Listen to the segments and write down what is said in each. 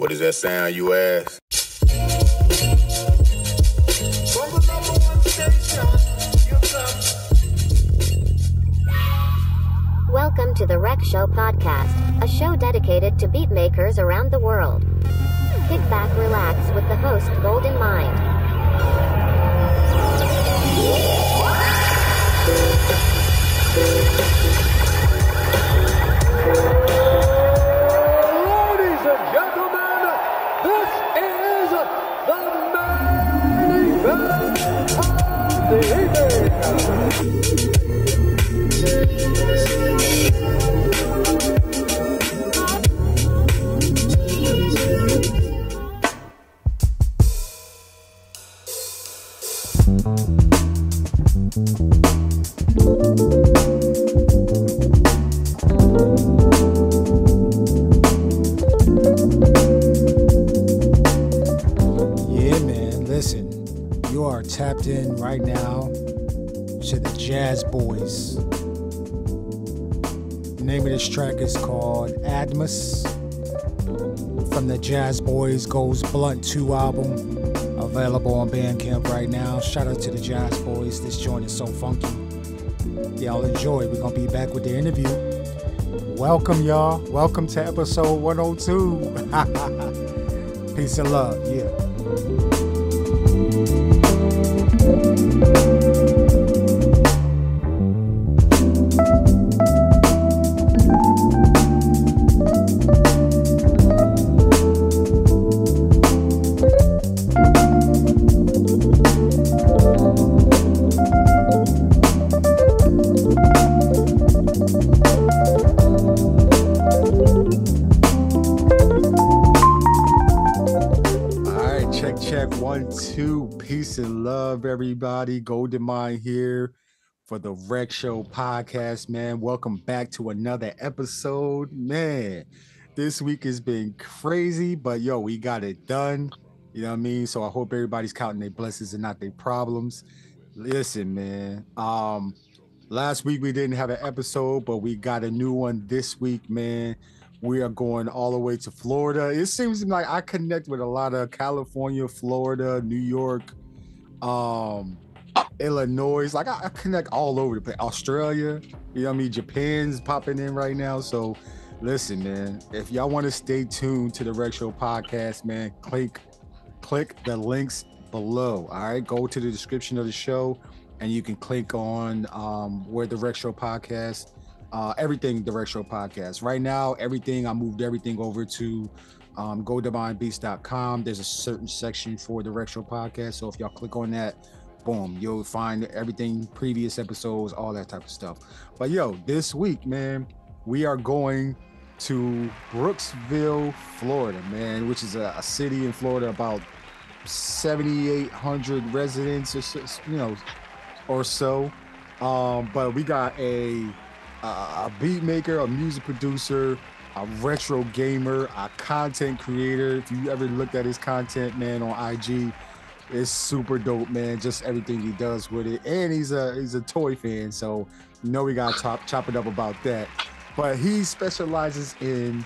What does that sound, you ask? Welcome to the Rec Show podcast, a show dedicated to beatmakers around the world. Kick back, relax with the host Golden Mind. Ladies and gentlemen, this is the main event of the evening. Yeah, man, listen, you are tapped in right now to the Jazz Boys. The name of this track is called Admas from the Jazz Boys Goes Blunt 2 album, available on Bandcamp right now. Shout out to the Jazz Boys. This joint is so funky. Y'all enjoy. We're gonna be back with the interview. Welcome, y'all. Welcome to episode 102. Peace and love. Yeah. Check 1 2. Peace and love, everybody. Golden Mind here for the Rec Show podcast, man. Welcome back to another episode, man. This week has been crazy, but yo, we got it done. You know what I mean? So I hope everybody's counting their blessings and not their problems. Listen, man. Last week we didn't have an episode, but we got a new one this week, man. We are going all the way to Florida. It seems like I connect with a lot of California, Florida, New York, Illinois. Like I connect all over the place. Australia, you know what I mean? Japan's popping in right now. So listen, man, if y'all want to stay tuned to the Rec Show podcast, man, click the links below. All right, go to the description of the show and you can click on where the Rec Show podcast, everything the Rec Show podcast. Right now, I moved everything over to GoDivineBeats.com. There's a certain section for the Rec Show podcast. So if y'all click on that, boom, you'll find everything, previous episodes, all that type of stuff. But yo, this week, man, we are going to Brooksville, Florida, man, which is a city in Florida, about 7,800 residents, or so. But we got a beat maker, a music producer, a retro gamer, a content creator. If you ever looked at his content, man, on IG, it's super dope, man. Just everything he does with it. And he's a toy fan, so you know we gotta chop it up about that. But he specializes in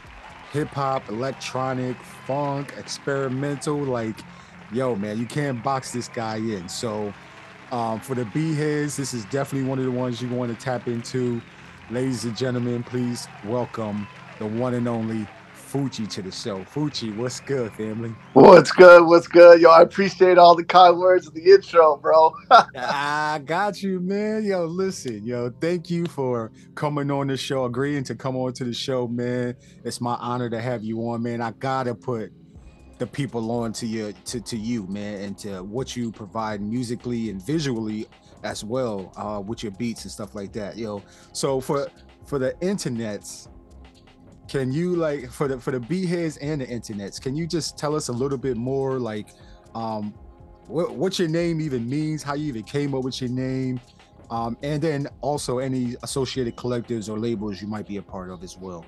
hip-hop, electronic, funk, experimental. Like, yo, man, you can't box this guy in. So for the B-heads, this is definitely one of the ones you want to tap into. Ladies and gentlemen, please welcome the one and only Fuchi to the show. Fuchi, what's good, family? What's good? What's good? Yo, I appreciate all the kind words of the intro, bro. I got you, man. Yo, listen, thank you for coming on the show, agreeing to come on to the show, man. It's my honor to have you on, man. I gotta put the people on to you, man, and to what you provide musically and visually as well, with your beats and stuff like that, yo. So for the internets, can you, like, for the B-heads and the internets, can you just tell us a little bit more, like, what your name even means, how you even came up with your name, and then also any associated collectives or labels you might be a part of as well?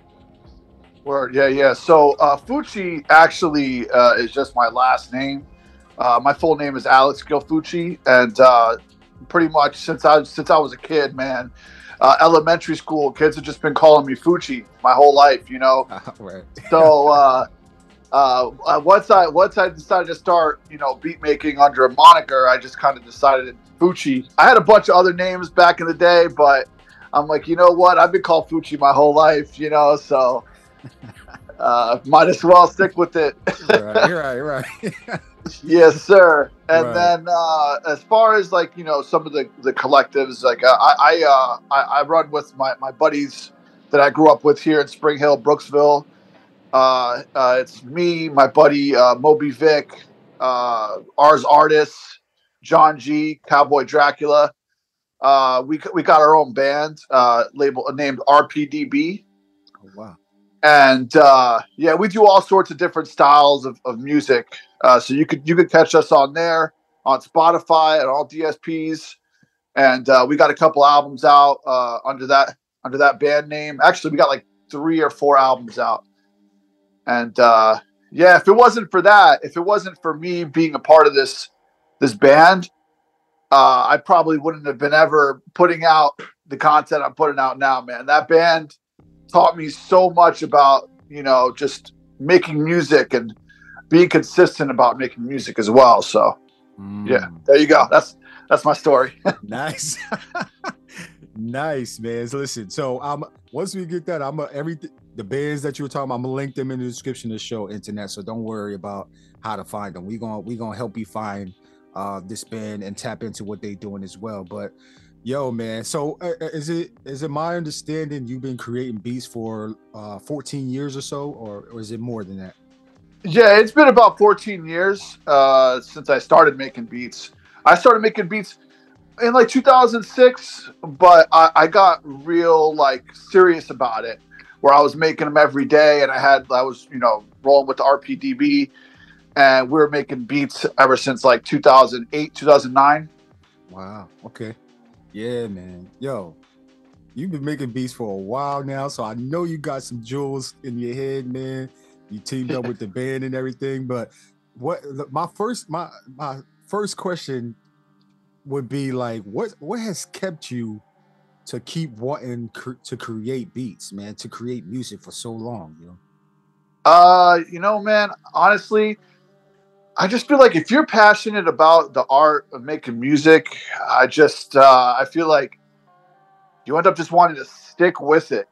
Word, yeah. So Fuchi actually is just my last name. My full name is Alex Fuchi, and pretty much since I was a kid, man, elementary school, kids have just been calling me Fuchi my whole life, you know. Right. So Once I decided to start, beat making under a moniker, I just kind of decided Fuchi. I had a bunch of other names back in the day, but I'm like, you know what? I've been called Fuchi my whole life, so might as well stick with it. Right. Yes, sir. And Right. then as far as like some of the collectives, like I run with my buddies that I grew up with here in Spring Hill, Brooksville. It's me, my buddy Moby Vic, Ars Artists, John G, Cowboy Dracula. We got our own band label named R.P.D.B. Oh, wow. And yeah, we do all sorts of different styles of music. So you could catch us on there, on Spotify, and all DSPs. And we got a couple albums out under that band name. Actually, we got like 3 or 4 albums out. And yeah, if it wasn't for me being a part of this band, I probably wouldn't have been ever putting out the content I'm putting out now, man. That band taught me so much about, just making music and being consistent about making music as well. So yeah, there you go. That's my story. Nice. Nice, man. So listen, so once we get that, the bands that you were talking about, I'm gonna link them in the description of the show, internet. So don't worry about how to find them. We gonna help you find this band and tap into what they're doing as well. But yo, man, so is it my understanding you've been creating beats for 14 years or so, or is it more than that? Yeah, it's been about 14 years since I started making beats. I started making beats in like 2006, but I got real like serious about it, where I was making them every day, and I was rolling with the R.P.D.B, and we were making beats ever since like 2008, 2009. Wow. Okay. Yeah, man. Yo, you've been making beats for a while now, so I know you got some jewels in your head, man. You teamed up with the band and everything, but my first question would be like, what has kept you to keep wanting to create beats, man, to create music for so long, Man, honestly, I just feel like if you're passionate about the art of making music, I feel like you end up just wanting to stick with it,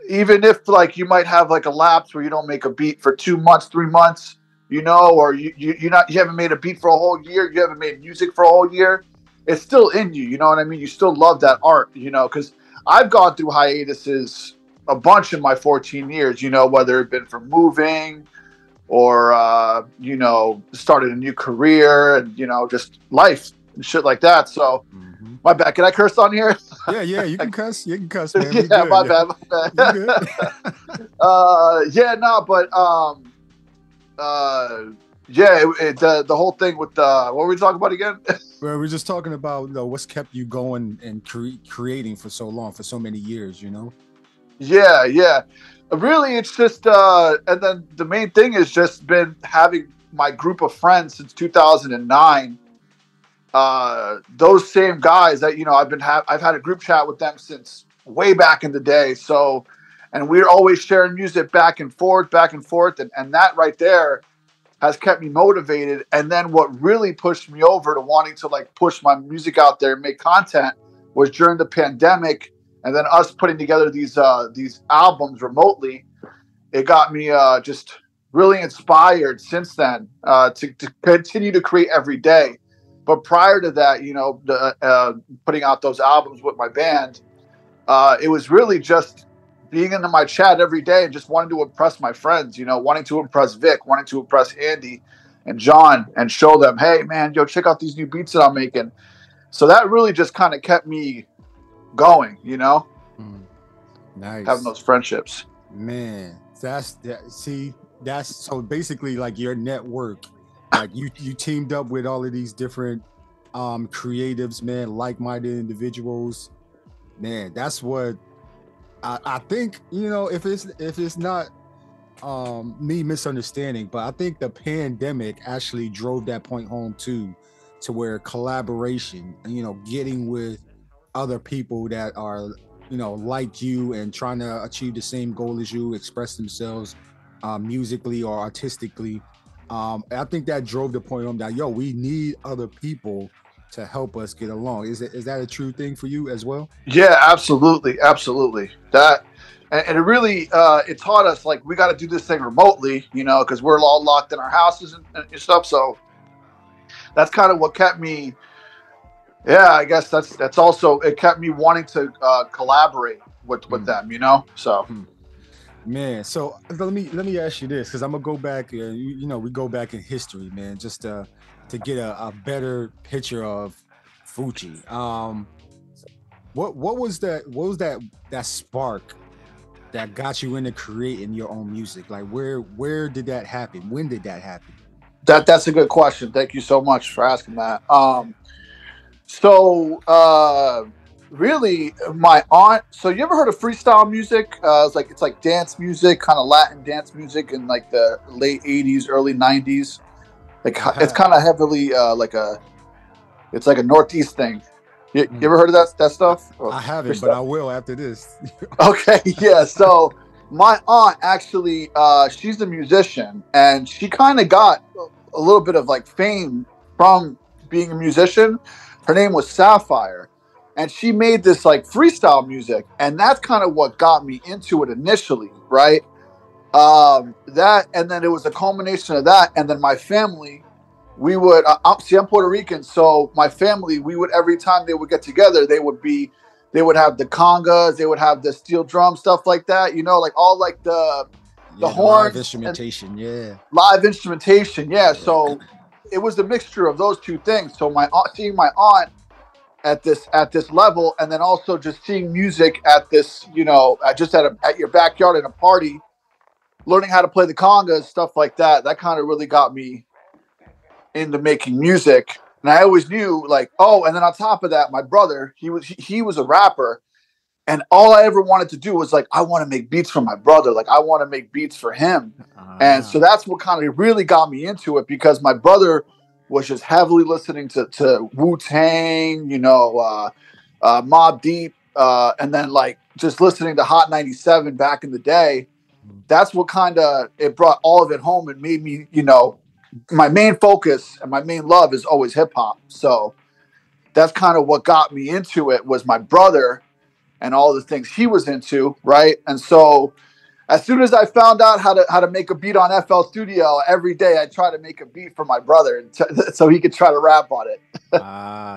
even if like you might have like a lapse where you don't make a beat for 2 months, 3 months, or you haven't made a beat for a whole year, you haven't made music for a whole year, it's still in you, you know what I mean? You still love that art, because I've gone through hiatuses a bunch in my 14 years, whether it been for moving or, started a new career and, just life and shit like that. So my bad. Can I curse on here? Yeah, you can cuss. You can cuss, man. Yeah, my bad. The whole thing with what were we talking about again? Well, we're just talking about what's kept you going and creating for so long, for so many years, Yeah. Really, it's just and then the main thing is just been having my group of friends since 2009. Those same guys that I've had a group chat with them since way back in the day. So, and we're always sharing music back and forth, and that right there has kept me motivated. And then what really pushed me over to wanting to like push my music out there and make content was during the pandemic, and then us putting together these albums remotely. It got me just really inspired since then to continue to create every day. But prior to that, putting out those albums with my band, it was really just being into my chat every day and just wanting to impress my friends, wanting to impress Vic, wanting to impress Andy and John and show them, hey, man, check out these new beats that I'm making. So that really just kind of kept me going, Nice. Having those friendships. Man, that's so basically like your network. Like you teamed up with all of these different creatives, man, like-minded individuals. Man, that's what I think, if it's not me misunderstanding, but I think the pandemic actually drove that point home too, to where collaboration, getting with other people that are, like you and trying to achieve the same goal as you, express themselves, musically or artistically. I think that drove the point home that, yo, we need other people to help us get along. Is that a true thing for you as well? Yeah, absolutely, absolutely. That and it really it taught us like we got to do this thing remotely, you know, because we're all locked in our houses and stuff. So that's kind of what kept me. Yeah, I guess that's also it kept me wanting to collaborate with them, you know. So. Man, so let me ask you this, because I'm gonna go back. You know, we go back in history, man, just to get a better picture of Fuchi. What was that? What was that spark that got you into creating your own music? Like, where did that happen? When did that happen? That's a good question. Thank you so much for asking that. Really, my aunt. So you ever heard of freestyle music? It's like dance music, kind of Latin dance music in like the late '80s, early '90s. Like it's kind of heavily it's like a Northeast thing. You ever heard of that stuff? I haven't, but I will after this. Okay, yeah. So my aunt actually, she's a musician, and she kind of got a little bit of like fame from being a musician. Her name was SaFire, and she made this like freestyle music, and that's kind of what got me into it initially, right? That, and then it was a culmination of that, and then my family, we would I'm Puerto Rican, so my family, we would, every time they would get together, they would have the congas, they would have the steel drum, stuff like that, you know, like all like the horns, live instrumentation, live instrumentation, yeah. So it was a mixture of those two things. So seeing my aunt at this level, and then also just seeing music at this, you know, just at your backyard in a party, learning how to play the congas, stuff like that. That kind of really got me into making music. And I always knew, like, oh, and then on top of that, my brother, he was a rapper, and all I ever wanted to do was like, I want to make beats for my brother, like I want to make beats for him. And so that's what kind of really got me into it, because my brother was just heavily listening to Wu-Tang, you know, Mobb Deep, and then like just listening to Hot 97 back in the day. That's what kind of, it brought all of it home and made me, you know, my main focus and my main love is always hip hop. So that's kind of what got me into it, was my brother and all the things he was into. Right. And so as soon as I found out how to make a beat on FL Studio, every day I try to make a beat for my brother so he could try to rap on it.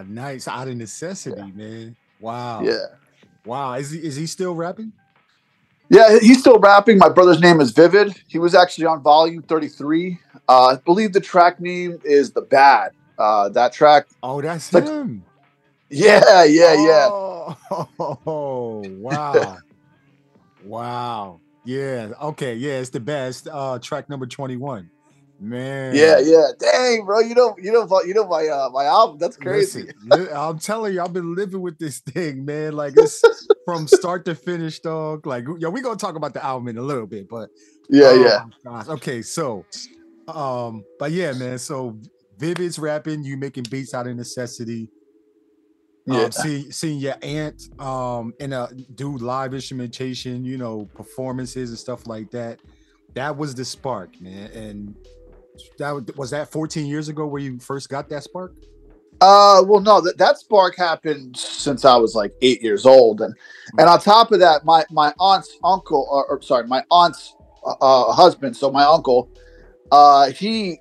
Nice. Out of necessity, man. Wow. Yeah. Wow. Is he still rapping? Yeah, he's still rapping. My brother's name is Vivid. He was actually on Volume 33. I believe the track name is The Bad. That track. Oh, that's like, him. Yeah. Oh, wow. Wow. Yeah. Okay. Yeah, it's The Best. Track number 21. Man. Yeah. Dang, bro. You know my album. That's crazy. Listen, I'm telling you, I've been living with this thing, man. Like, it's from start to finish, dog. Like, yo, we're gonna talk about the album in a little bit, but yeah. Gosh. Okay, so but yeah, man. So Vivid's rapping, you making beats out of necessity. Yeah. Seeing your aunt and do live instrumentation, you know, performances and stuff like that. That was the spark, man. And that was that 14 years ago where you first got that spark? Well, no, that spark happened since I was like 8 years old, and on top of that, my aunt's uncle, my aunt's husband, so my uncle, he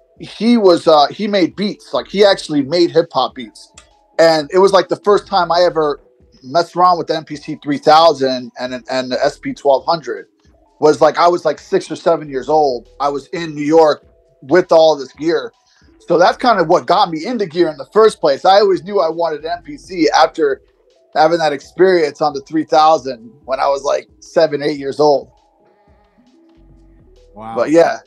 made beats, like he actually made hip hop beats, and it was like the first time I ever messed around with the MPC 3000 and the SP1200. Was like I was like 6 or 7 years old. I was in New York with all this gear. So that's kind of what got me into gear in the first place. I always knew I wanted an MPC after having that experience on the 3000 when I was like 7, 8 years old. Wow. But yeah.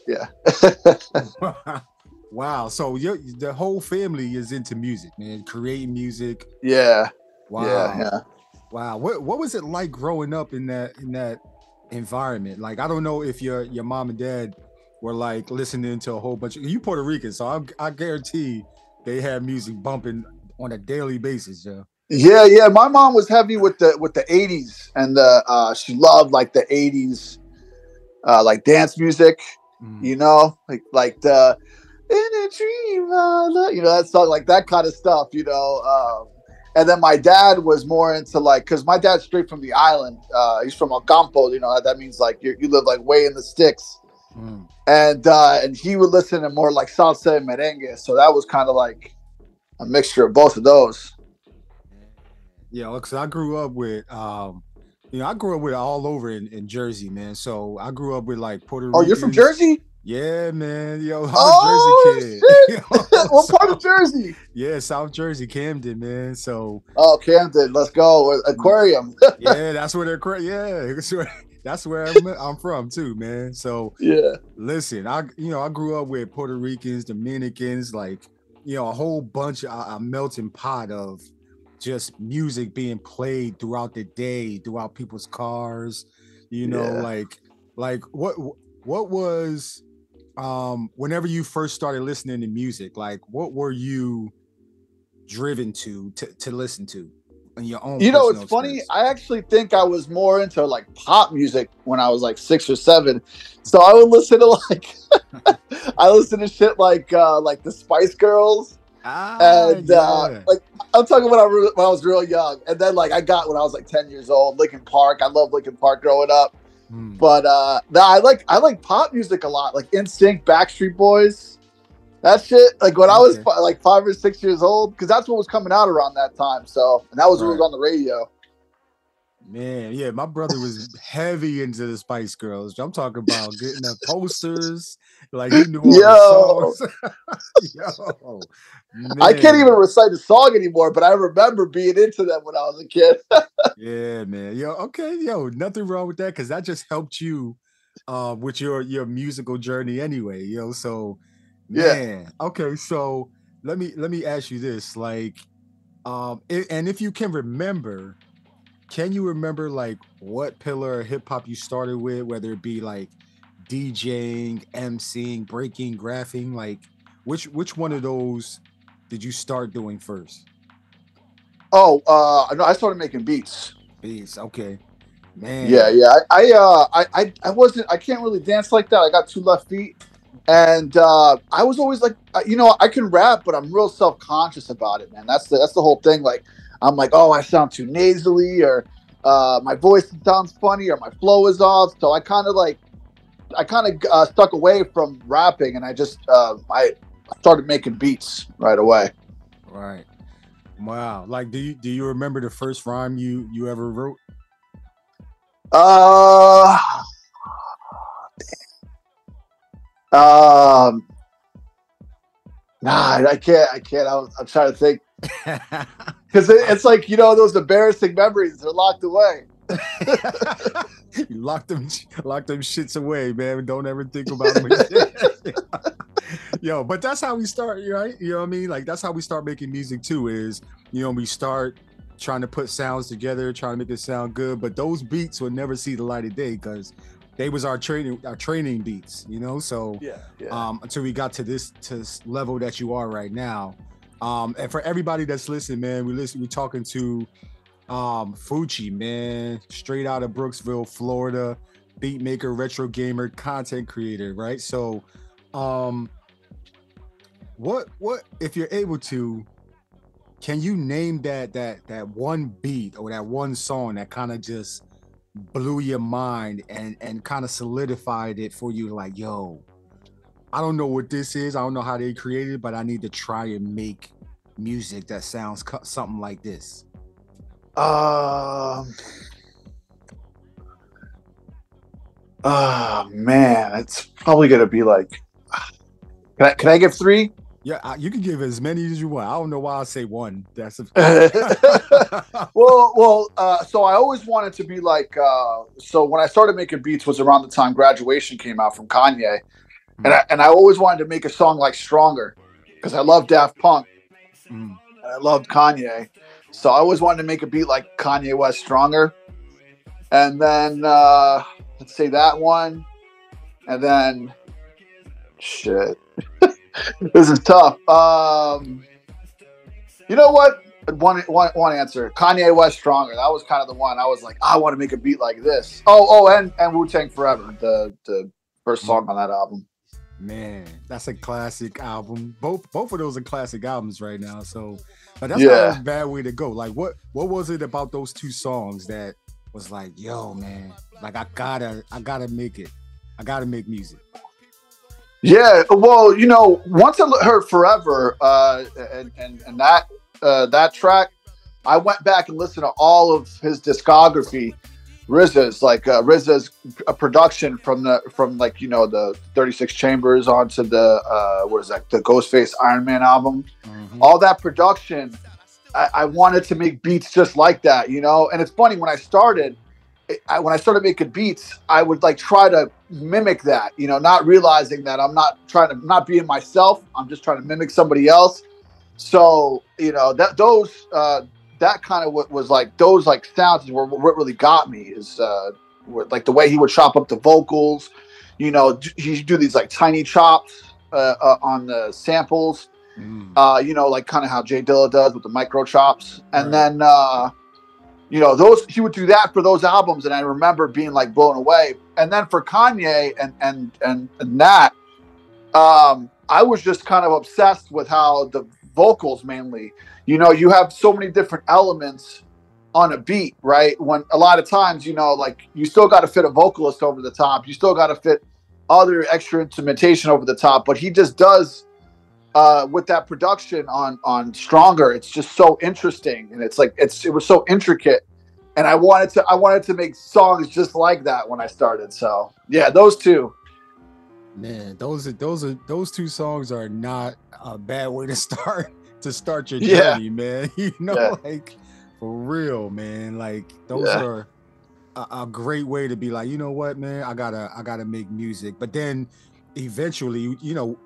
Wow. So the whole family is into music, man, creating music. Yeah. Wow. Yeah. Wow. What was it like growing up in that environment? Like, I don't know if your mom and dad were like listening to a whole bunch of, you Puerto Rican, so I guarantee they had music bumping on a daily basis. Yeah. My mom was heavy with the 80s, and she loved like the 80s like dance music. You know, like the in a dream, you know, that song, like that kind of stuff, you know. And then my dad was more into like, because my dad's straight from the island. He's from Encmpo, you know, that means like you live like way in the sticks. And he would listen to more like salsa and merengue. So that was kind of like a mixture of both of those. Yeah, because I grew up with, you know, I grew up with all over in Jersey, man. So I grew up with like Puerto Rico. Oh, you're from Jersey? Yeah, man. Yo, I'm a Jersey kid. Shit. What part of Jersey? Yeah, South Jersey, Camden, man. So. Oh, Camden. Let's go. Aquarium. Yeah, that's where they're. Yeah, that's where I'm from too, man. So yeah. Listen, I grew up with Puerto Ricans, Dominicans, like, you know, a whole bunch of a melting pot of just music being played throughout the day, throughout people's cars. You know, like what was whenever you first started listening to music, like what were you driven to listen to in your own? You know, it's funny. I actually think I was more into like pop music when I was like 6 or 7. So I would listen to like I listened to shit like the Spice Girls. Like I'm talking when I was real young, and then like I got when I was like 10 years old, Linkin Park. I loved Linkin Park growing up. But I like pop music a lot, like NSYNC, Backstreet Boys, that shit. Like when I was like 5 or 6 years old, because that's what was coming out around that time. So, and that was what was on the radio. Man, yeah, my brother was heavy into the Spice Girls. I'm talking about getting the posters, like he knew all the songs. Yo, man. I can't even recite the song anymore, but I remember being into them when I was a kid. Yeah, man. Yo, okay, nothing wrong with that, because that just helped you with your musical journey anyway, yo. So, man, okay, so let me ask you this, like, and if you can remember. Can you remember like what pillar of hip hop you started with, whether it be like DJing, Emceeing, breaking, graphing, like which one of those did you start doing first? Oh, no, I started making beats. Beats, okay. Man. Yeah. I wasn't, I can't really dance like that. I got 2 left feet. And I was always like, you know, I can rap, but I'm real self-conscious about it, man. That's the whole thing. Like, I'm like, oh, I sound too nasally, or my voice sounds funny, or my flow is off. So I kind of stuck away from rapping, and I just I started making beats right away. Right. Wow. Like, do you remember the first rhyme you ever wrote? Nah, I can't. I'm trying to think. Because it's like, you know, those embarrassing memories are locked away. You lock them shits away, man. Don't ever think about them again. Yo, but that's how we start, right? You know what I mean? Like, that's how we start making music too, is, you know, we start trying to put sounds together, trying to make it sound good, but those beats will never see the light of day because they was our training beats, you know? So until we got to this level that you are right now. And for everybody that's listening, man, we're talking to Fuchi, man, straight out of Brooksville, Florida, beatmaker, retro gamer, content creator, right? So what if you're able to, can you name that one beat or that one song that kind of just blew your mind and kind of solidified it for you, like, yo, I don't know what this is, I don't know how they created it, but I need to try and make music that sounds something like this? Man, it's probably gonna be like, can I give 3? Yeah, you can give as many as you want. I don't know why I say one. That's well. So I always wanted to be like. So when I started making beats was around the time Graduation came out from Kanye, and I always wanted to make a song like Stronger, because I love Daft Punk, and I loved Kanye, so I always wanted to make a beat like Kanye West, Stronger, and then let's say that one, and then shit. This is tough. You know what? One answer. Kanye West, Stronger. That was kind of the one. I was like, I want to make a beat like this. And Wu-Tang Forever. The first song on that album. Man, that's a classic album. Both of those are classic albums right now. So, but that's not a bad way to go. Like, what was it about those two songs that was like, yo, man, like I gotta make it. I gotta make music. Yeah, well, you know, once I heard Forever, and that track, I went back and listened to all of his discography. RZA's production from like, you know, the 36 Chambers onto the the Ghostface Iron Man album. Mm-hmm. All that production, I wanted to make beats just like that, you know. And it's funny, when I started making beats, I would like try to mimic that, you know, not realizing that I'm not being myself. I'm just trying to mimic somebody else. So, you know, that kind of what was like, those like sounds were what really got me, is like the way he would chop up the vocals, you know, he'd do these like tiny chops on the samples, you know, like kind of how Jay Dilla does with the micro chops. And then, you know, he would do that for those albums. And I remember being like blown away. And then for Kanye and that, I was just kind of obsessed with how the vocals mainly, you know, you have so many different elements on a beat, right? When a lot of times, you know, like you still got to fit a vocalist over the top. You still got to fit other extra instrumentation over the top. But he just does, with that production on Stronger, it's just so interesting. And it's like, it was so intricate. And I wanted to make songs just like that when I started. So yeah, those two. Man, those two songs are not a bad way to start your journey, man. You know, like for real, man. Like those are a great way to be like, you know what, man, I gotta make music. But then eventually, you know,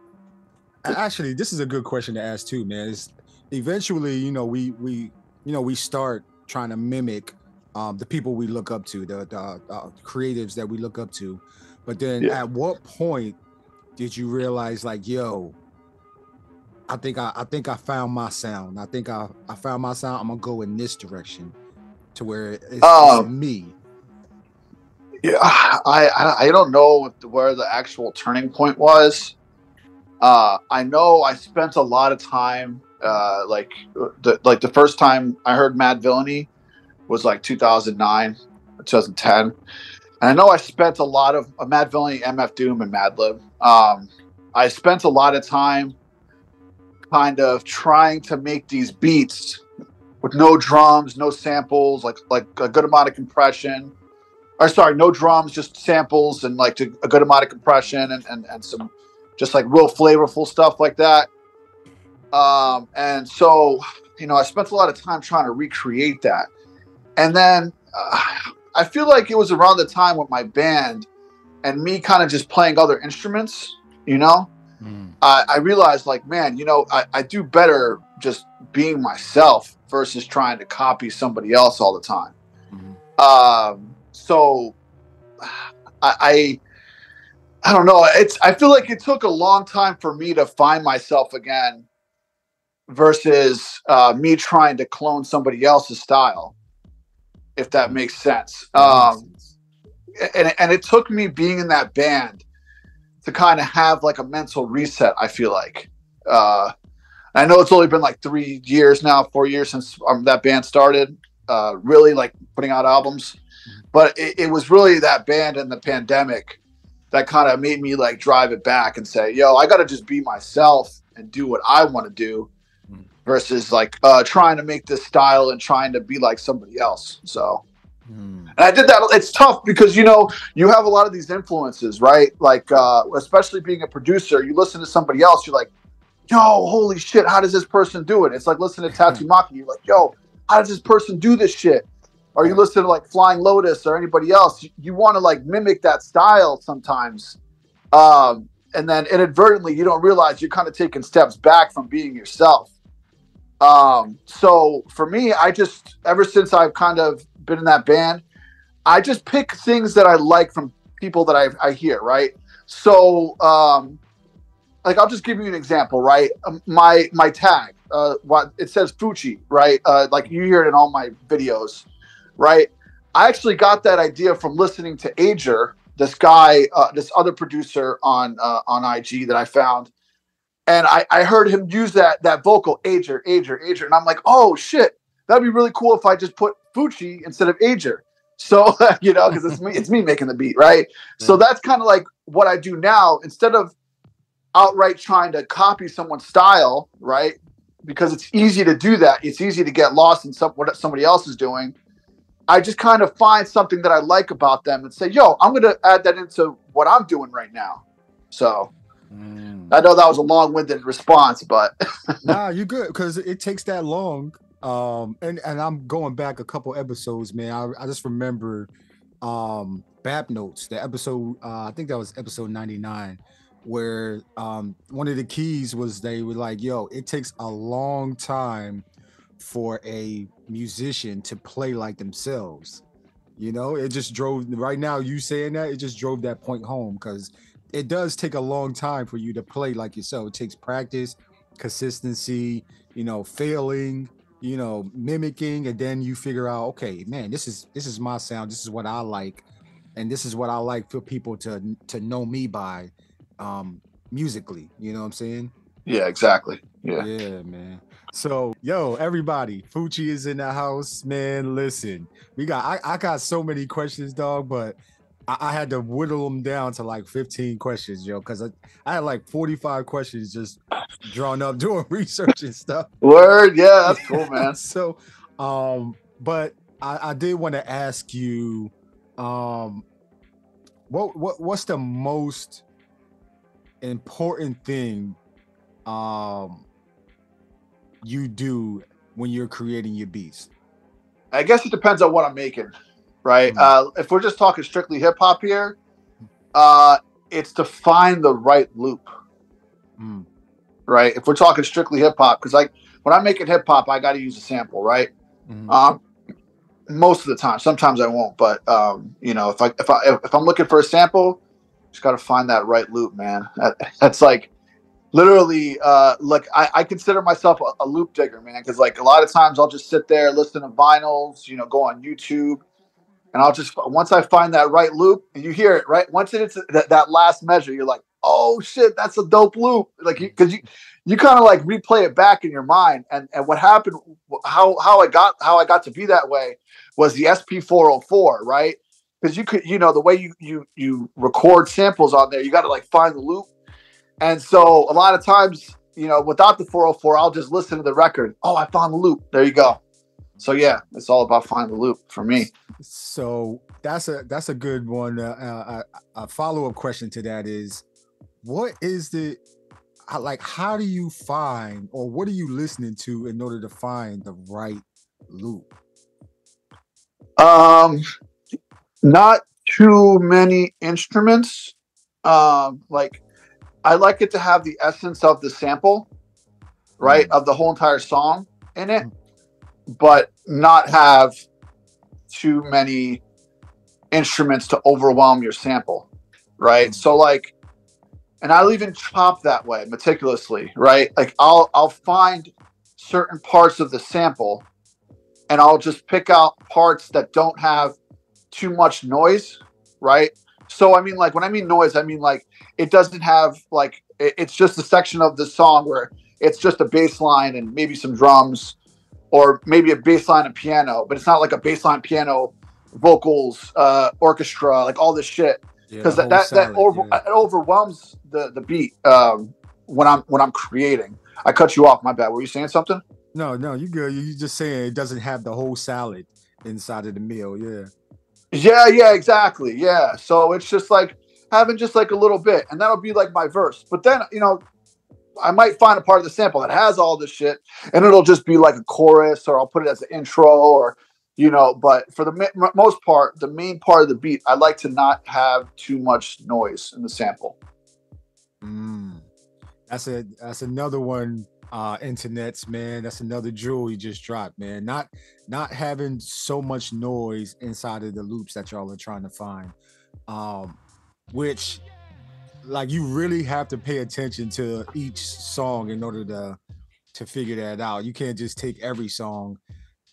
actually, this is a good question to ask too, man. Is eventually, you know, we start trying to mimic the people we look up to, the creatives that we look up to. But then at what point did you realize, like, yo, I think I found my sound. I think I found my sound. I'm gonna go in this direction to where it's me. Yeah, I don't know where the actual turning point was. I know I spent a lot of time, like the first time I heard Mad Villainy was like 2009, 2010. And I know I spent a lot of Mad Villainy, MF Doom, and Madlib. I spent a lot of time kind of trying to make these beats with no drums, no samples, like a good amount of compression. Or sorry, no drums, just samples and like a good amount of compression and some just like real flavorful stuff like that. And so, you know, I spent a lot of time trying to recreate that. And then I feel like it was around the time with my band and me kind of just playing other instruments, you know, I realized like, man, you know, I do better just being myself versus trying to copy somebody else all the time. So I don't know. I feel like it took a long time for me to find myself again versus me trying to clone somebody else's style, if that makes sense. And it took me being in that band to kind of have like a mental reset, I feel like. I know it's only been like 4 years since that band started, really like putting out albums. But it was really that band and the pandemic that kind of made me like drive it back and say, yo, I got to just be myself and do what I want to do versus like trying to make this style and trying to be like somebody else. So, and I did that. It's tough because, you know, you have a lot of these influences, right? Like, especially being a producer, you listen to somebody else, you're like, yo, holy shit, how does this person do it? It's like listening to Tattoo Maki. You're like, yo, how does this person do this shit? Or you listen to like Flying Lotus or anybody else, you want to like mimic that style sometimes. And then inadvertently, you don't realize you're kind of taking steps back from being yourself. So for me, ever since I've kind of been in that band, I just pick things that I like from people that I hear, right? So, like, I'll just give you an example, right? My tag, it says Fuchi, right? Like you hear it in all my videos. Right. I actually got that idea from listening to Ager, this guy, this other producer on IG that I found, and I heard him use that vocal Ager, and I'm like, oh shit, that'd be really cool if I just put Fuchi instead of Ager. So because it's me making the beat, right? Yeah. So that's kind of like what I do now, instead of outright trying to copy someone's style, right? Because it's easy to do that. It's easy to get lost in what somebody else is doing. I just kind of find something that I like about them and say, yo, I'm going to add that into what I'm doing right now. So I know that was a long-winded response, but nah, you're good, because it takes that long. And I'm going back a couple episodes, man. I just remember Bap Notes, the episode, I think that was episode 99, where one of the keys was they were like, yo, it takes a long time for a musician to play like themselves. It just drove, right now you saying that, it just drove that point home, because it does take a long time for you to play like yourself. It takes practice, consistency, failing, mimicking, and then you figure out, okay, man, this is my sound, this is what I like, and this is what I like for people to know me by musically. You know what I'm saying? Yeah, exactly. Yeah, man. So, yo, everybody, Fuchi is in the house, man. Listen, I got so many questions, dog, but I had to whittle them down to like 15 questions, yo, because I had like 45 questions just drawn up doing research and stuff. Word, yeah, that's cool, man. So, but I did want to ask you, what's the most important thing you do when you're creating your beats? I guess it depends on what I'm making, right? If we're just talking strictly hip hop here, it's to find the right loop, right? If we're talking strictly hip hop, because like when I'm making hip hop, I got to use a sample, right? Most of the time, sometimes I won't, but if I'm looking for a sample, just got to find that right loop, man. That's like literally, like I consider myself a loop digger, man, because like a lot of times I'll just sit there, listen to vinyls, go on YouTube, and I'll just, once I find that right loop, and you hear it, right? Once it's that last measure, you're like, oh shit, that's a dope loop. Like, because you kind of like replay it back in your mind. And what happened, how I got to be that way was the SP404, right? Because you could, the way you record samples on there, you got to like find the loop. And so a lot of times, without the 404, I'll just listen to the record. Oh, I found the loop. There you go. So yeah, it's all about finding the loop for me. So that's a good one. A follow-up question to that is, what is how do you find, or what are you listening to in order to find the right loop? Not too many instruments. Like I like it to have the essence of the sample, right, of the whole entire song in it, but not have too many instruments to overwhelm your sample, right? So like, and I'll even chop that way meticulously, right? Like I'll find certain parts of the sample and I'll just pick out parts that don't have too much noise, right? So I mean, like when I mean noise, I mean like it doesn't have like, it's just a section of the song where it's just a bass line and maybe some drums, or maybe a bass line and piano, but it's not like a bass line, piano, vocals, orchestra, like all this shit. Because it overwhelms the beat when I'm creating. I cut you off, my bad. Were you saying something? No, you good. You just saying it doesn't have the whole salad inside of the meal. Yeah, exactly. Yeah. So it's just like having just like a little bit, and that'll be like my verse. But then, I might find a part of the sample that has all this shit, and it'll just be like a chorus, or I'll put it as an intro, or but for the most part, the main part of the beat, I like to not have too much noise in the sample. That's another one, internets, man. That's another jewel you just dropped, man. Not having so much noise inside of the loops that y'all are trying to find, which, like, you really have to pay attention to each song in order to figure that out. You can't just take every song,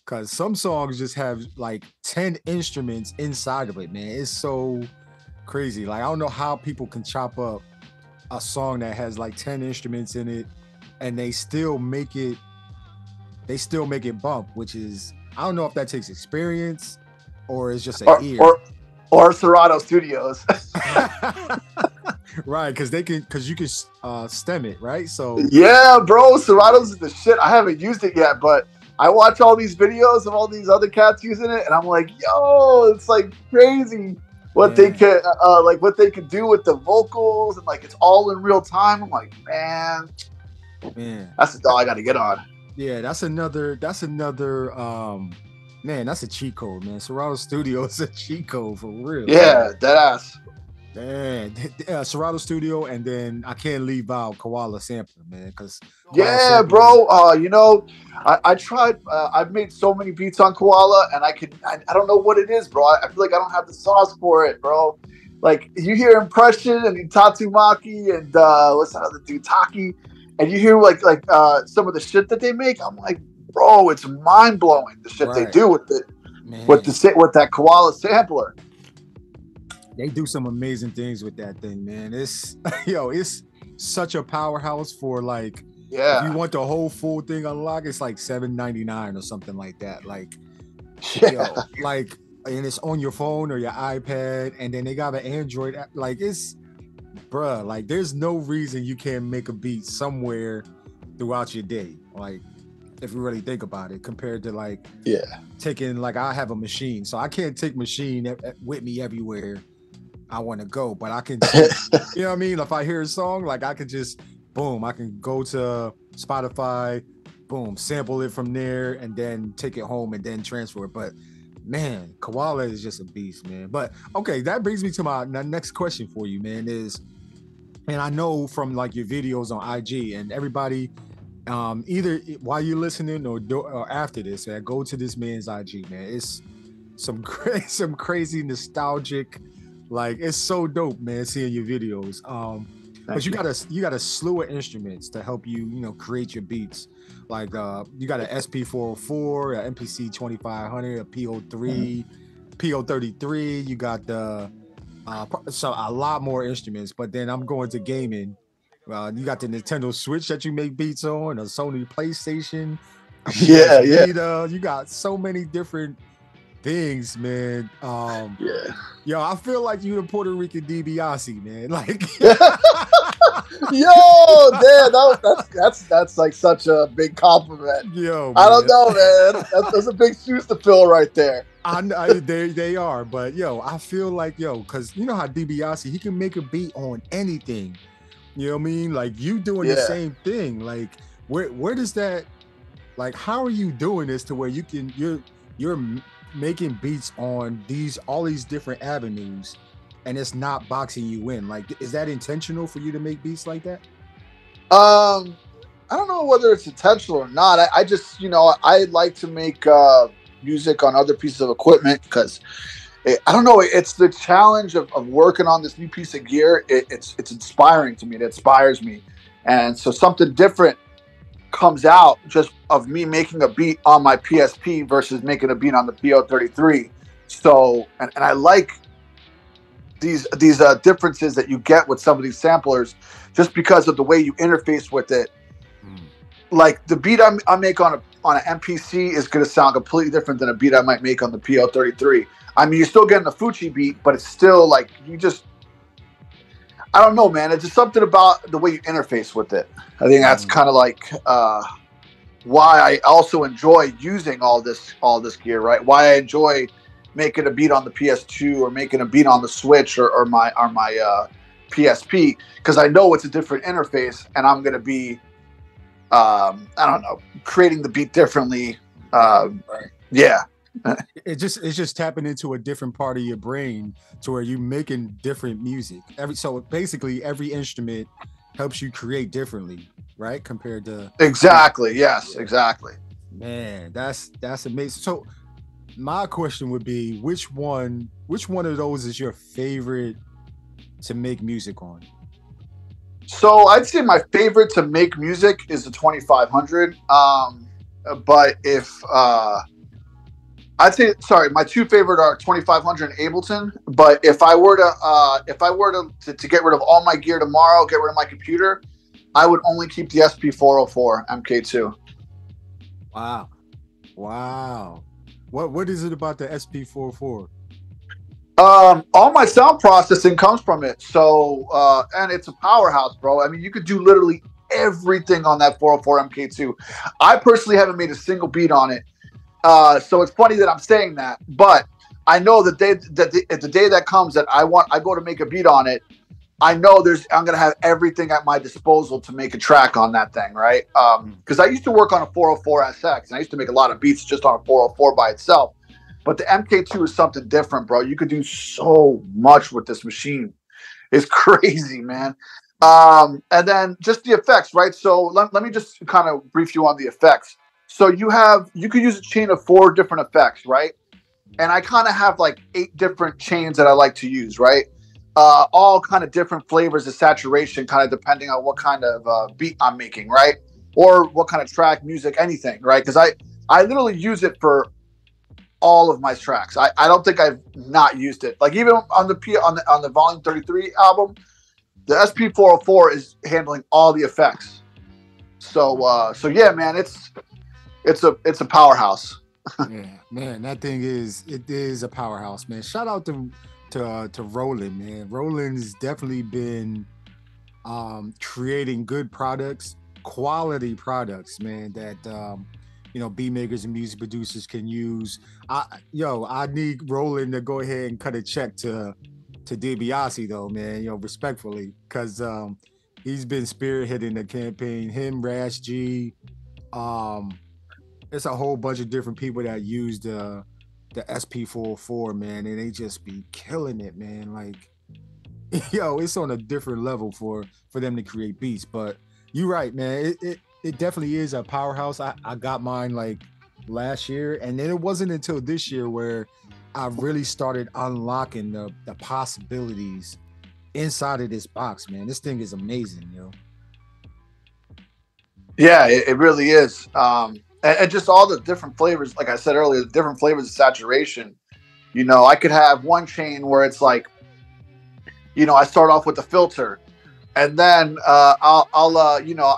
because some songs just have like 10 instruments inside of it, man. It's so crazy. Like I don't know how people can chop up a song that has like 10 instruments in it and they still make it bump, which is, I don't know if that takes experience or it's just an ear. Or Serato Studios. Right, because you can stem it, right? So yeah, bro, Serato's is the shit. I haven't used it yet, but I watch all these videos of all these other cats using it, and I'm like, yo, it's like crazy what they could what they could do with the vocals, and like it's all in real time. I'm like, man, that's the dog I got to get on. Yeah, that's another man, that's a cheat code, man. Serato Studio is a cheat code for real. Yeah, dead ass. Man, Serato Studio, and then I can't leave out Koala Sampler, man, because bro. You know, I tried. I've made so many beats on Koala, and I don't know what it is, bro. I feel like I don't have the sauce for it, bro. Like you hear Impression and Tatsumaki and what's that other dude, Taki, and you hear like some of the shit that they make. I'm like, bro, it's mind blowing the shit they do with it, with that Koala sampler. They do some amazing things with that thing, man. It's it's such a powerhouse for like, if you want the whole full thing unlocked, it's like $7.99 or something like that. Like, like, and it's on your phone or your iPad, and then they got an Android app. Like, it's, bruh, like, there's no reason you can't make a beat somewhere throughout your day. Like, if you really think about it, compared to like, taking, like, I have a machine, so I can't take machine with me everywhere I want to go, but I can, you know what I mean? If I hear a song, like I can just, boom, I can go to Spotify, boom, sample it from there, and then take it home and then transfer it. But man, Koala is just a beast, man. But okay, that brings me to my next question for you, man, is, and I know from like your videos on IG and everybody, either while you're listening or after this, man, go to this man's IG, man. It's some crazy nostalgic. Like, it's so dope, man, seeing your videos. But you got a slew of instruments to help you, create your beats. Like, you got an SP404, an MPC 2500, a PO3, PO33. You got so a lot more instruments. But then I'm going to gaming. You got the Nintendo Switch that you make beats on, a Sony PlayStation. You got so many different things, man. Yo, I feel like you the Puerto Rican DiBiase, man. Like, yo, damn, that's like such a big compliment. Yo, I don't know, man. That's a big shoes to fill right there. They are, but yo, I feel like because you know how DiBiase, he can make a beat on anything. You know what I mean? Like you doing the same thing. Like, where does that? Like, how are you doing this to where you're making beats on all these different avenues, and it's not boxing you in? Like, is that intentional for you to make beats like that? I don't know whether it's intentional or not. I just, I like to make music on other pieces of equipment because I don't know. It's the challenge of working on this new piece of gear. It's inspiring to me. It inspires me, and so something different comes out just of me making a beat on my PSP versus making a beat on the PO33. So, and I like these differences that you get with some of these samplers just because of the way you interface with it. Like the beat I make on an MPC is going to sound completely different than a beat I might make on the PO33. I mean, you're still getting a Fuchi beat, but it's still like, I don't know, man. It's just something about the way you interface with it. I think that's kind of like why I also enjoy using all this gear, right? Why I enjoy making a beat on the PS2 or making a beat on the Switch or my PSP, because I know it's a different interface, and I'm going to be, I don't know, creating the beat differently. Yeah. It's just tapping into a different part of your brain to where you're making different music. So basically every instrument helps you create differently, right? Compared to exactly. Yes, exactly. Man, that's amazing. So my question would be, which one of those is your favorite to make music on? So I'd say my favorite to make music is the 2500. But if I'd say, sorry, my two favorite are 2500 and Ableton. But if I were to get rid of all my gear tomorrow, get rid of my computer, I would only keep the SP404 MK II. Wow, wow. What is it about the SP404? All my sound processing comes from it. So, and it's a powerhouse, bro. I mean, you could do literally everything on that 404 MK II. I personally haven't made a single beat on it. So it's funny that I'm saying that, but I know the day that comes that I go to make a beat on it, I know I'm going to have everything at my disposal to make a track on that thing. Right. Cause I used to work on a 404 SX and I used to make a lot of beats just on a 404 by itself, but the MK2 is something different, bro. You could do so much with this machine. It's crazy, man. And then just the effects, right? So let me just kind of brief you on the effects. So you could use a chain of 4 different effects, right? And I kind of have like 8 different chains that I like to use, right? All kind of different flavors of saturation, kind of depending on what kind of beat I'm making, right? Or what kind of track, music, anything, right? Because I literally use it for all of my tracks. I don't think I've not used it. Like even on the Volume 33 album, the SP404 is handling all the effects. So yeah, man, it's a powerhouse. Yeah, man, that thing is a powerhouse, man. Shout out to Roland, man. Roland's definitely been creating good products, quality products, man, that beat makers and music producers can use. I need Roland to go ahead and cut a check to DiBiase though, man, respectfully, because he's been spearheading the campaign. Him, Rash G, it's a whole bunch of different people that use the SP404, man, and they just be killing it, man. Like, it's on a different level for them to create beats. But you're right, man. It definitely is a powerhouse. I got mine like last year, and then it wasn't until this year where I really started unlocking the possibilities inside of this box, man. This thing is amazing, Yeah, it really is. And just all the different flavors, like I said earlier, the different flavors of saturation. I could have one chain where it's like, I start off with the filter, and then I'll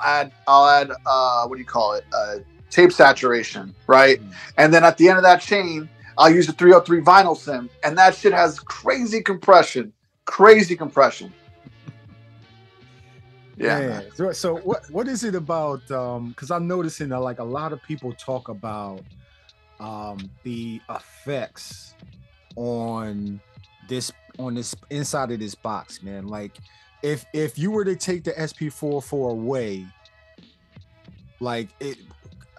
add what do you call it? Tape saturation, right? And then at the end of that chain, I'll use a 303 vinyl sim, and that shit has crazy compression. Yeah. So what is it about? Because I'm noticing that like a lot of people talk about the effects on this inside of this box, man. Like if you were to take the SP404 away, like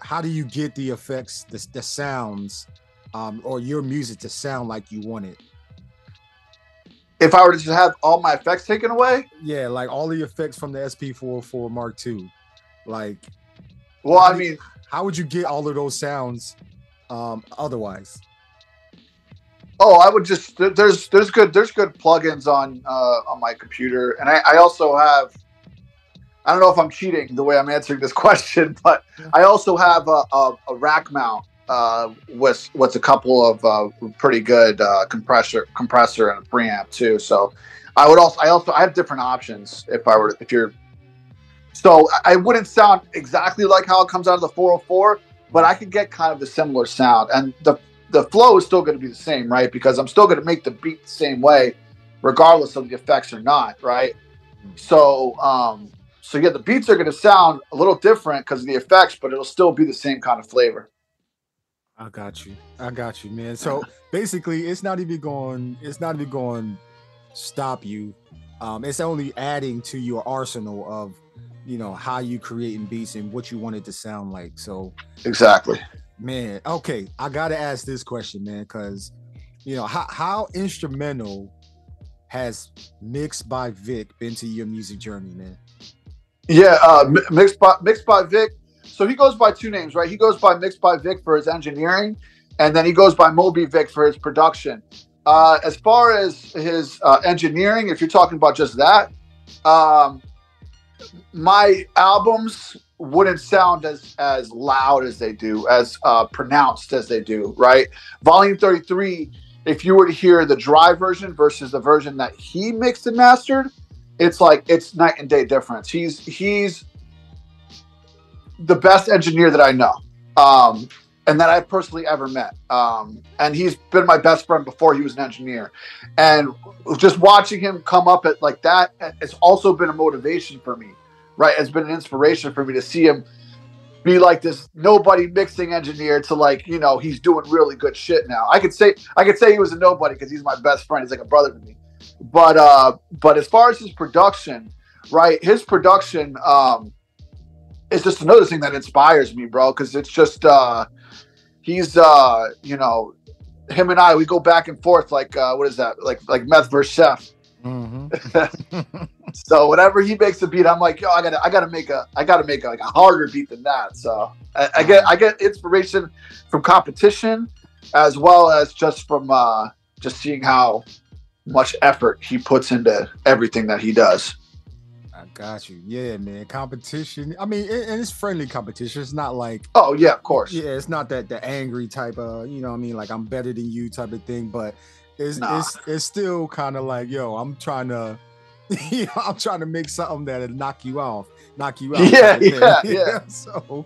how do you get the effects, the sounds, or your music to sound like you want it? If I were to just have all my effects taken away? Yeah, like all the effects from the SP404 Mark II. Like, well, I mean, how would you get all of those sounds otherwise? Oh, I would just there's good plugins on my computer, and I also have, I don't know if I'm cheating the way I'm answering this question, but I also have a rack mount with a couple of pretty good compressor and a preamp too. So I have different options so I wouldn't sound exactly like how it comes out of the 404, but I could get kind of the similar sound, and the flow is still going to be the same, right? Because I'm still going to make the beat the same way, regardless of the effects or not, right? So yeah, the beats are going to sound a little different because of the effects, but it'll still be the same kind of flavor. I got you, man. So basically, it's not even going to stop you. It's only adding to your arsenal of, how you creating beats and what you want it to sound like. So exactly, man. Okay, I gotta ask this question, man, because how instrumental has Mixed by Vic been to your music journey, man? Yeah, Mixed by Vic. So he goes by two names, right? He goes by Mixed by Vic for his engineering, and then he goes by Moby Vic for his production. As far as his engineering, if you're talking about just that, my albums wouldn't sound as loud as they do, as pronounced as they do, right? Volume 33, if you were to hear the dry version versus the version that he mixed and mastered, it's like it's night and day difference. He's the best engineer that I know, and that I personally ever met. And he's been my best friend before he was an engineer. And just watching him come up at like that, it's also been a motivation for me, right? It's been an inspiration for me to see him be like this nobody mixing engineer to like, you know, he's doing really good shit now. I could say he was a nobody because he's my best friend. He's like a brother to me. But as far as his production, right? His production is just another thing that inspires me, bro. Because it's just he's you know, him and I, we go back and forth like what is that? Like meth versus chef. Mm-hmm. So whenever he makes a beat, I'm like, yo, I gotta make a like a harder beat than that. So I get inspiration from competition as well as just from just seeing how much effort he puts into everything that he does. I got you. Yeah, man. Competition. I mean, and it's friendly competition. It's not like, oh yeah, of course. Yeah, it's not that the angry type of, you know what I mean, like I'm better than you type of thing, but it's still kind of like, yo, I'm trying to you know, I'm trying to make something that'll knock you out. Yeah. So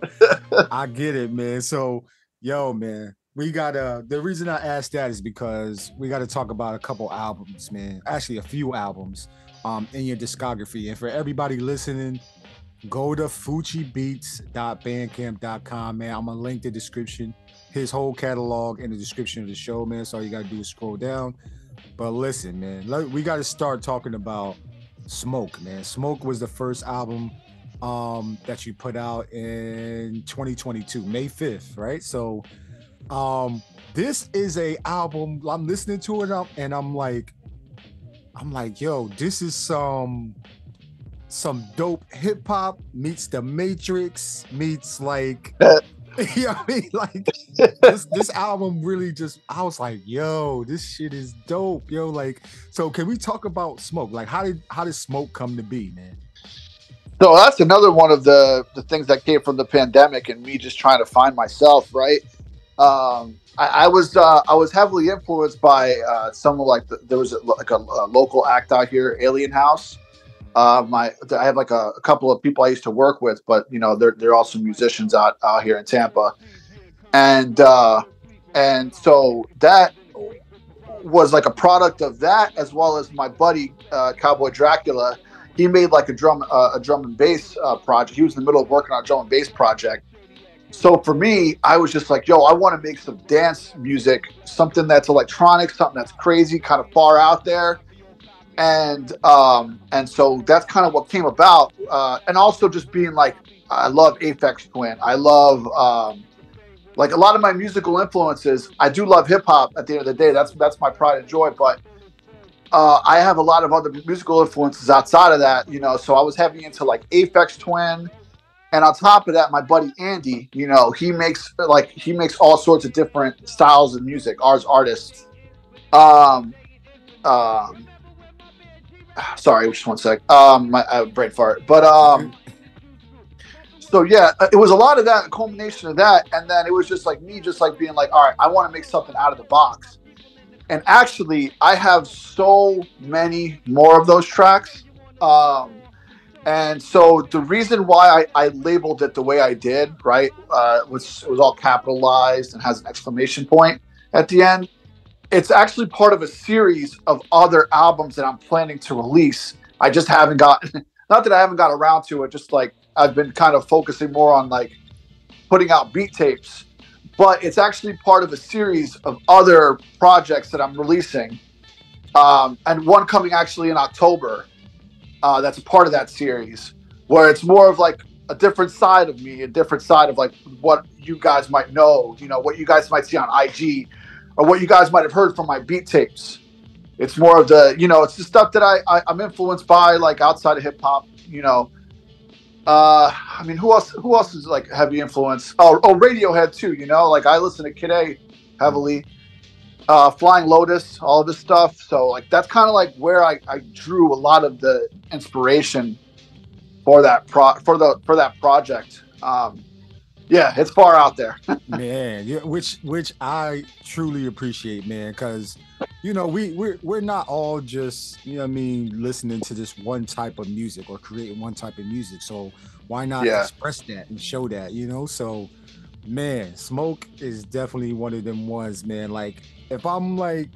I get it, man. So yo, man, we gotta, the reason I asked that is because we got to talk about a couple albums, man. Actually, a few albums in your discography. And for everybody listening, go to fuchibeats.bandcamp.com, man. I'm gonna link the description, his whole catalog in the description of the show, man. So all you gotta do is scroll down. But listen, man, we got to start talking about Smoke, man. Smoke was the first album that you put out in 2022, May 5th, right? So this is a album, I'm listening to it and I'm like, yo, this is some dope hip hop meets the Matrix meets like you know what I mean? Like this album really just, I was like, yo, this shit is dope, yo. Like, so can we talk about Smoke? Like, how did Smoke come to be, man? So that's another one of the things that came from the pandemic and me just trying to find myself, right? I was heavily influenced by some of like there was a local act out here, Alien House. I have like a couple of people I used to work with, but you know they're also musicians out here in Tampa, and so that was like a product of that, as well as my buddy Cowboy Dracula. He made like a drum and bass project. He was in the middle of working on a drum and bass project. So for me, I was just like, yo, I want to make some dance music, something that's electronic, something that's crazy, kind of far out there. And so that's kind of what came about. And also just being like, I love Aphex Twin. I love like a lot of my musical influences. I do love hip hop at the end of the day. That's my pride and joy. But I have a lot of other musical influences outside of that, you know. So I was heavy into like Aphex Twin. And on top of that, my buddy Andy, you know, he makes all sorts of different styles of music, artists. Sorry, just one sec. My brain fart. But so yeah, it was a lot of that, a culmination of that, and then it was just like me, just like being like, all right, I want to make something out of the box. And actually, I have so many more of those tracks. And so the reason why I labeled it the way I did, right, it was all capitalized and has an exclamation point at the end. It's actually part of a series of other albums that I'm planning to release. I just haven't gotten, not that I haven't got around to it, just like I've been kind of focusing more on like putting out beat tapes. But it's actually part of a series of other projects that I'm releasing. And one coming actually in October. That's a part of that series where it's more of like a different side of me, a different side of like what you guys might know, you know, what you guys might see on IG or what you guys might have heard from my beat tapes. It's more of the, you know, it's the stuff that I'm influenced by, like outside of hip hop, you know. I mean, who else is like heavy influence? Oh, Radiohead too, you know, like I listen to Kid A heavily. Flying Lotus, all of this stuff. So like that's kind of like where I drew a lot of the inspiration for that project. Yeah, it's far out there. Man, yeah, which I truly appreciate, man, because you know we're not all just, you know what I mean, listening to this one type of music or creating one type of music. So why not Yeah. express that and show that, you know? So man, Smoke is definitely one of them ones, man. Like if I'm like,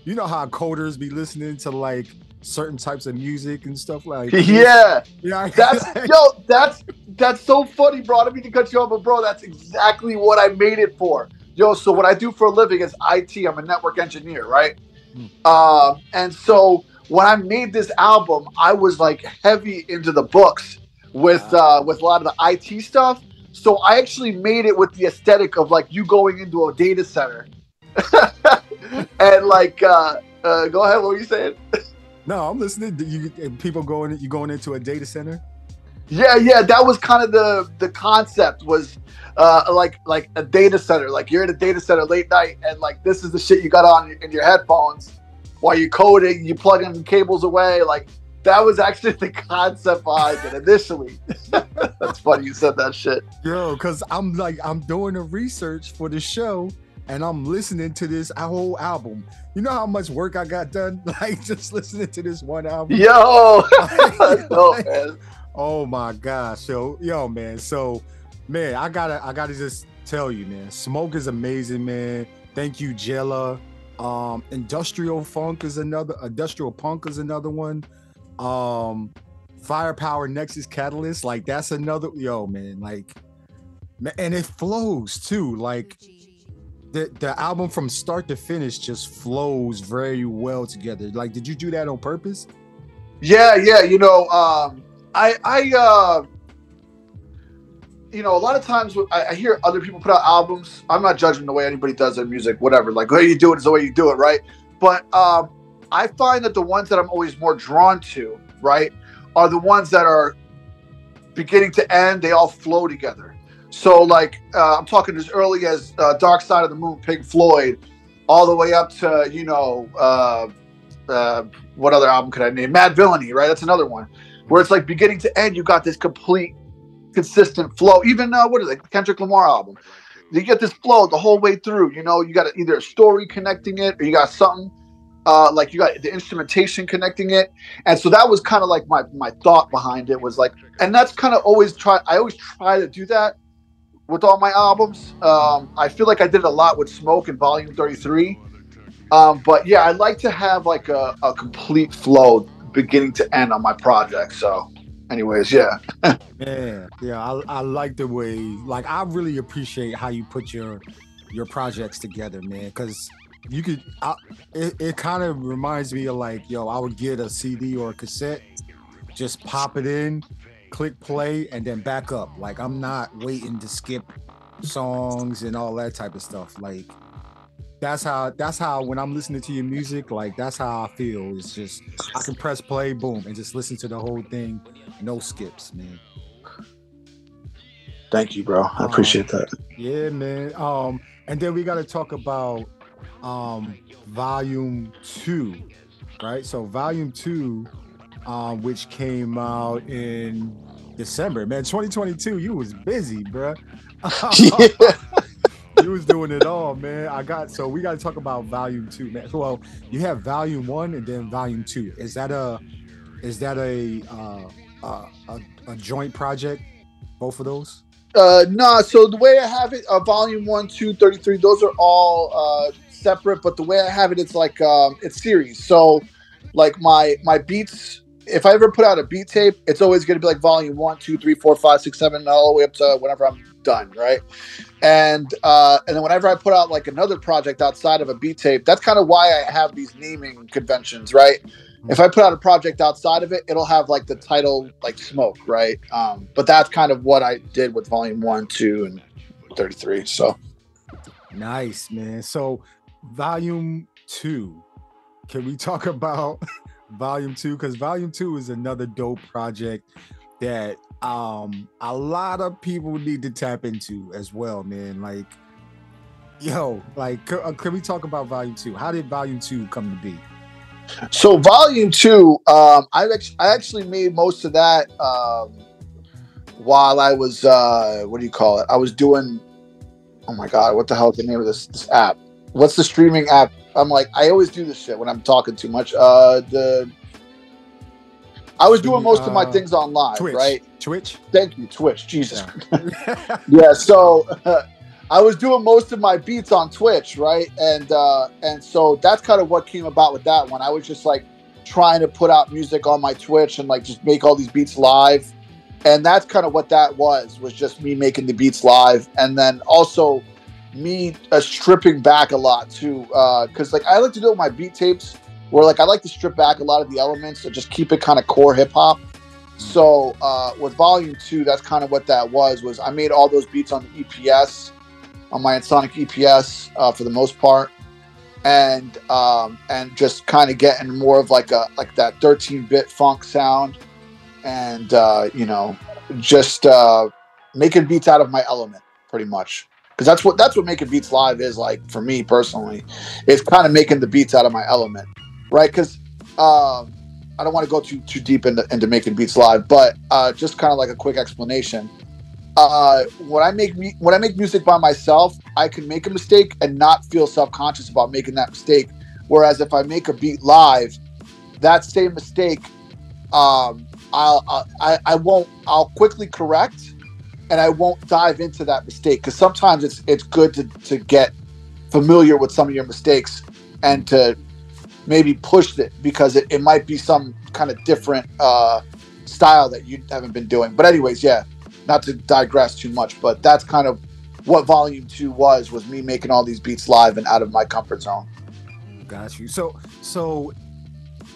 you know how coders be listening to like certain types of music and stuff like this? Yeah. Yeah, That's so funny, bro. I don't mean to cut you off, but bro, that's exactly what I made it for. Yo, so what I do for a living is IT. I'm a network engineer, right? And so when I made this album, I was like heavy into the books with a lot of the IT stuff. So I actually made it with the aesthetic of like you going into a data center. And like go ahead, what were you saying? No, I'm listening. You going into a data center? Yeah, that was kind of the concept was like a data center. Like you're in a data center late night, and like this is the shit you got on in your headphones while you're coding. You plug in cables away. Like that was actually the concept behind it initially. That's funny you said that shit. Yo, because I'm doing the research for the show, and I'm listening to this whole album. You know how much work I got done, like just listening to this one album. Yo, man. Oh my gosh. So man. So man, I gotta just tell you, man, Smoke is amazing, man. Thank you, Jella. Industrial Punk is another one. Firepower Nexus Catalyst, like that's another, man, like, and it flows too. Like the album from start to finish just flows very well together. Like, did you do that on purpose? Yeah, you know, I you know, a lot of times I hear other people put out albums. I'm not judging the way anybody does their music, whatever. Like, the way you do it is the way you do it, right? But I find that the ones that I'm always more drawn to, right, are the ones that are beginning to end. They all flow together. So, like, I'm talking as early as Dark Side of the Moon, Pink Floyd, all the way up to, you know, what other album could I name? Mad Villainy, right? That's another one. Where it's like beginning to end, you got this complete, consistent flow. Even what is it, Kendrick Lamar album? You get this flow the whole way through. You know, you got either a story connecting it, or you got something like you got the instrumentation connecting it. And so that was kind of like my thought behind it was like, and that's kind of I always try to do that with all my albums. I feel like I did a lot with Smoke in Volume 33. But yeah, I like to have like a complete flow beginning to end on my project. So anyways, yeah. Yeah, I like the way, like, I really appreciate how you put your projects together, man, because you could it kind of reminds me of like, I would get a CD or a cassette, just pop it in, click play, and then back up. Like, I'm not waiting to skip songs and all that type of stuff. Like, that's how when I'm listening to your music, like, that's how I feel. It's just, I can press play, boom, and just listen to the whole thing, no skips, man. Thank you, bro. I appreciate that. Yeah, man. And then we got to talk about Volume 2, right? So Volume 2, which came out in December, man. 2022, you was busy, bro. You was doing it all, man. We got to talk about Volume 2, man. Well, you have Volume 1 and then Volume 2. Is that a joint project, both of those? No, so the way I have it, Volume 1, 2, 33, those are all separate, but the way I have it, it's like it's series. So like my beats, if I ever put out a beat tape, it's always going to be like Volume 1, 2, 3, 4, 5, 6, 7, all the way up to whenever I'm done, right? And then whenever I put out like another project outside of a beat tape, that's kind of why I have these naming conventions, right? If I put out a project outside of it, it'll have like the title like Smoke, right? But that's kind of what I did with Volume 1, 2, and 33. So nice, man. So Volume 2, can we talk about Volume 2? Because Volume 2 is another dope project that a lot of people need to tap into as well, man. Like, can we talk about Volume 2? How did Volume 2 come to be? So volume 2, I actually made most of that while I was what do you call it? I was doing, oh my god, what the hell is the name of this app? What's the streaming app? I'm like, I always do this shit when I'm talking too much. I was doing most of my things on live, Twitch. right? Twitch. Thank you, Twitch. Jesus. Yeah. Yeah. So I was doing most of my beats on Twitch, right? And so that's kind of what came about with that one. I was just like trying to put out music on my Twitch and like just make all these beats live, and that's kind of what that was just me making the beats live, and then also me stripping back a lot too, because like I like to do my beat tapes where like I like to strip back a lot of the elements and just keep it kind of core hip hop. So with volume 2, that's kind of what that was I made all those beats on the EPS, on my Sonic EPS for the most part, and just kind of getting more of like that 13-bit funk sound, and just making beats out of my element pretty much, because that's what making beats live is like for me personally. It's kind of making the beats out of my element, right? Because I don't want to go too deep into making beats live, but just kind of like a quick explanation. When I make music by myself, I can make a mistake and not feel self-conscious about making that mistake. Whereas if I make a beat live, that same mistake, I'll quickly correct, and I won't dive into that mistake, because sometimes it's good to get familiar with some of your mistakes and to maybe push it, because it might be some kind of different style that you haven't been doing. But anyways, yeah, not to digress too much, but that's kind of what volume 2 was me making all these beats live and out of my comfort zone. Got you. So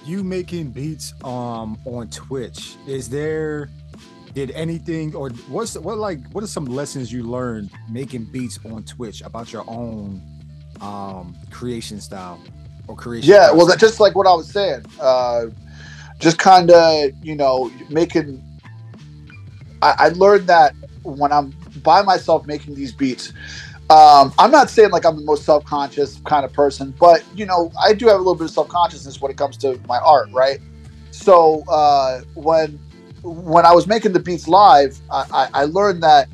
you making beats on Twitch, did anything, or what are some lessons you learned making beats on Twitch about your own creation style or creation? Yeah, well, that's just like what I was saying. Just kind of, making. I learned that when I'm by myself making these beats, I'm not saying like I'm the most self-conscious kind of person, but I do have a little bit of self-consciousness when it comes to my art, right? So when I was making the beats live, I learned that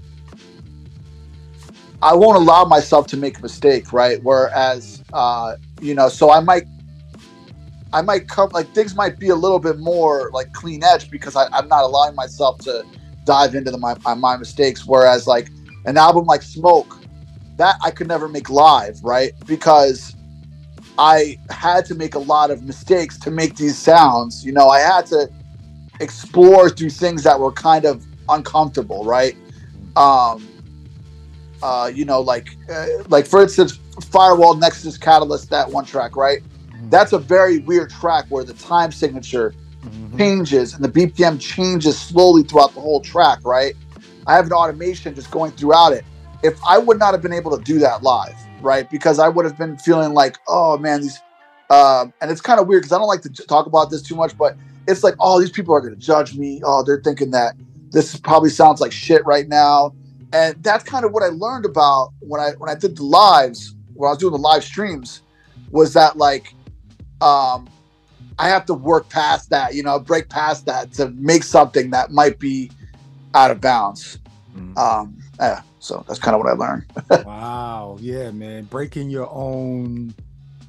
I won't allow myself to make a mistake, right? Whereas, so I might come, like, things might be a little bit more like clean edge, because I'm not allowing myself to dive into my mistakes. Whereas like an album like Smoke, that I could never make live, right? Because I had to make a lot of mistakes to make these sounds. I had to explore through things that were kind of uncomfortable, right? Like for instance, Firewall, Nexus, Catalyst, that one track, right? That's a very weird track where the time signature changes and the BPM changes slowly throughout the whole track, right? I have an automation just going throughout it. If I would not have been able to do that live, right? Because I would have been feeling like, oh man, these, and it's kind of weird because I don't like to talk about this too much, but it's like, oh, these people are going to judge me. Oh, they're thinking that this probably sounds like shit right now. And that's kind of what I learned about when I did the lives, when I was doing the live streams, was that like, I have to work past that, break past that to make something that might be out of bounds. Yeah, so that's kind of what I learned. Wow, yeah, man, breaking your own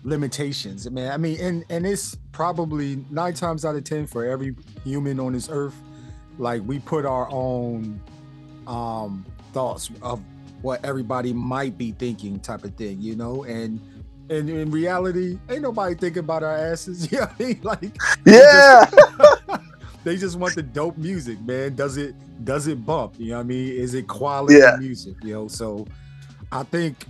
limitations, man. I mean, and it's probably 9 times out of 10 for every human on this earth. Like, we put our own thoughts of what everybody might be thinking, type of thing, and in reality, ain't nobody thinking about our asses. You know what I mean? Like, yeah, they just want the dope music, man. Does it bump? You know what I mean? Is it quality music? So I think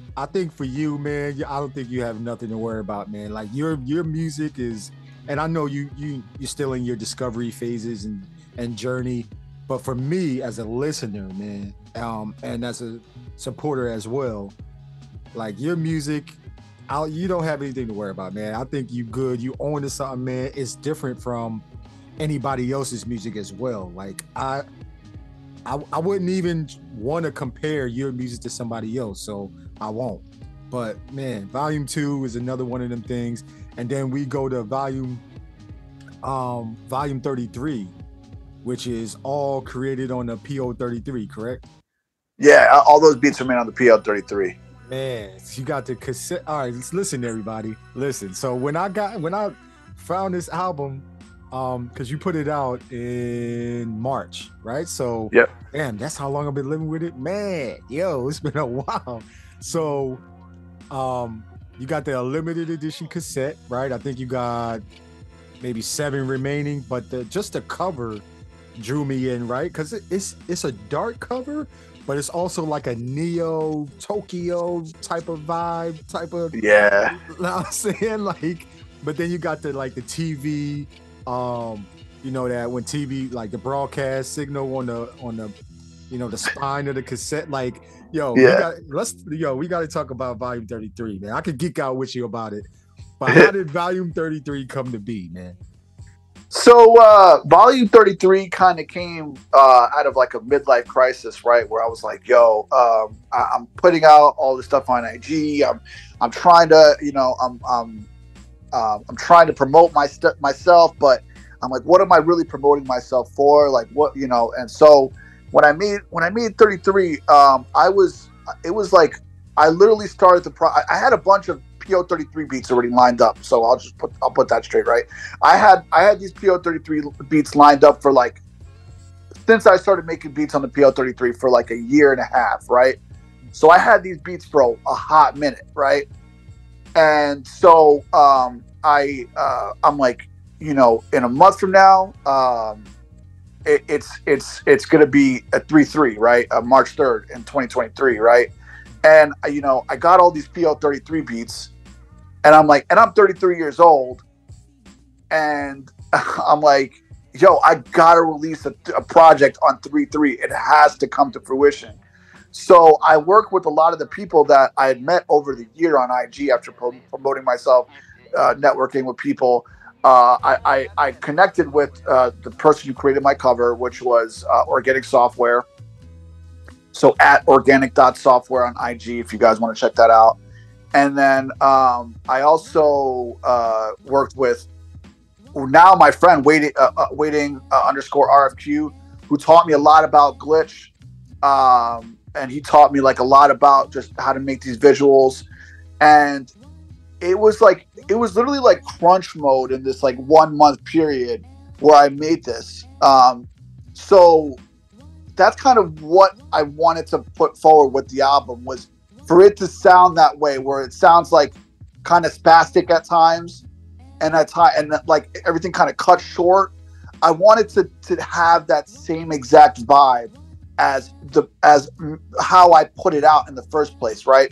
for you, man, I don't think you have nothing to worry about, man. Like, your music is, and I know you're still in your discovery phases and journey, but for me as a listener, man, and as a supporter as well, like, your music, you don't have anything to worry about, man. I think you good. You own to something, man. It's different from anybody else's music as well. Like, I wouldn't even want to compare your music to somebody else, so I won't. But man, volume 2 is another one of them things. And then we go to volume Volume 33, which is all created on the PO33, correct? Yeah, all those beats are made on the PO33. Man, you got the cassette. All right, listen, everybody. Listen. So when I found this album, because you put it out in March, right? So yep. Damn, that's how long I've been living with it. Man, yo, it's been a while. So you got the limited edition cassette, right? I think you got maybe 7 remaining, but just the cover drew me in, right? Because it's a dark cover, but it's also like a Neo Tokyo type of vibe, yeah. You know what I'm saying? Like, but then you got the TV, you know, that when TV, like the broadcast signal on the you know, the spine of the cassette, like, yo, yeah. we got to talk about Volume 33, man. I could geek out with you about it, but how did Volume 33 come to be, man? So Volume 33 kind of came out of like a midlife crisis, right? Where I was like, yo, I'm putting out all this stuff on IG. I'm trying to, you know, I'm trying to promote myself, but I'm like, what am I really promoting myself for? Like, what, you know? And so when I made 33, it was like I literally started I had a bunch of PO33 beats already lined up, so I'll put that straight, right? I had these PO33 beats lined up for like, since I started making beats on the PO33 for like a year and a half, right? So I had these beats for a hot minute, right? And so I'm like, you know, in a month from now, it's gonna be a 3/3, right? March 3rd in 2023, right? And you know, I got all these PO33 beats. And I'm like, and I'm 33 years old, and I'm like, yo, I gotta release a project on 3/3. It has to come to fruition. So I work with a lot of the people that I had met over the year on IG after promoting myself, networking with people. I connected with the person who created my cover, which was Organic Software. So at organic.software on IG, if you guys want to check that out. And then I also worked with now my friend waiting underscore RFQ, who taught me a lot about glitch, and he taught me like a lot about just how to make these visuals. And it was literally like crunch mode in this like 1 month period where I made this. So that's kind of what I wanted to put forward with the album, was for it to sound that way, where it sounds like kind of spastic at times, and like everything kind of cut short. I wanted to have that same exact vibe as how I put it out in the first place, right?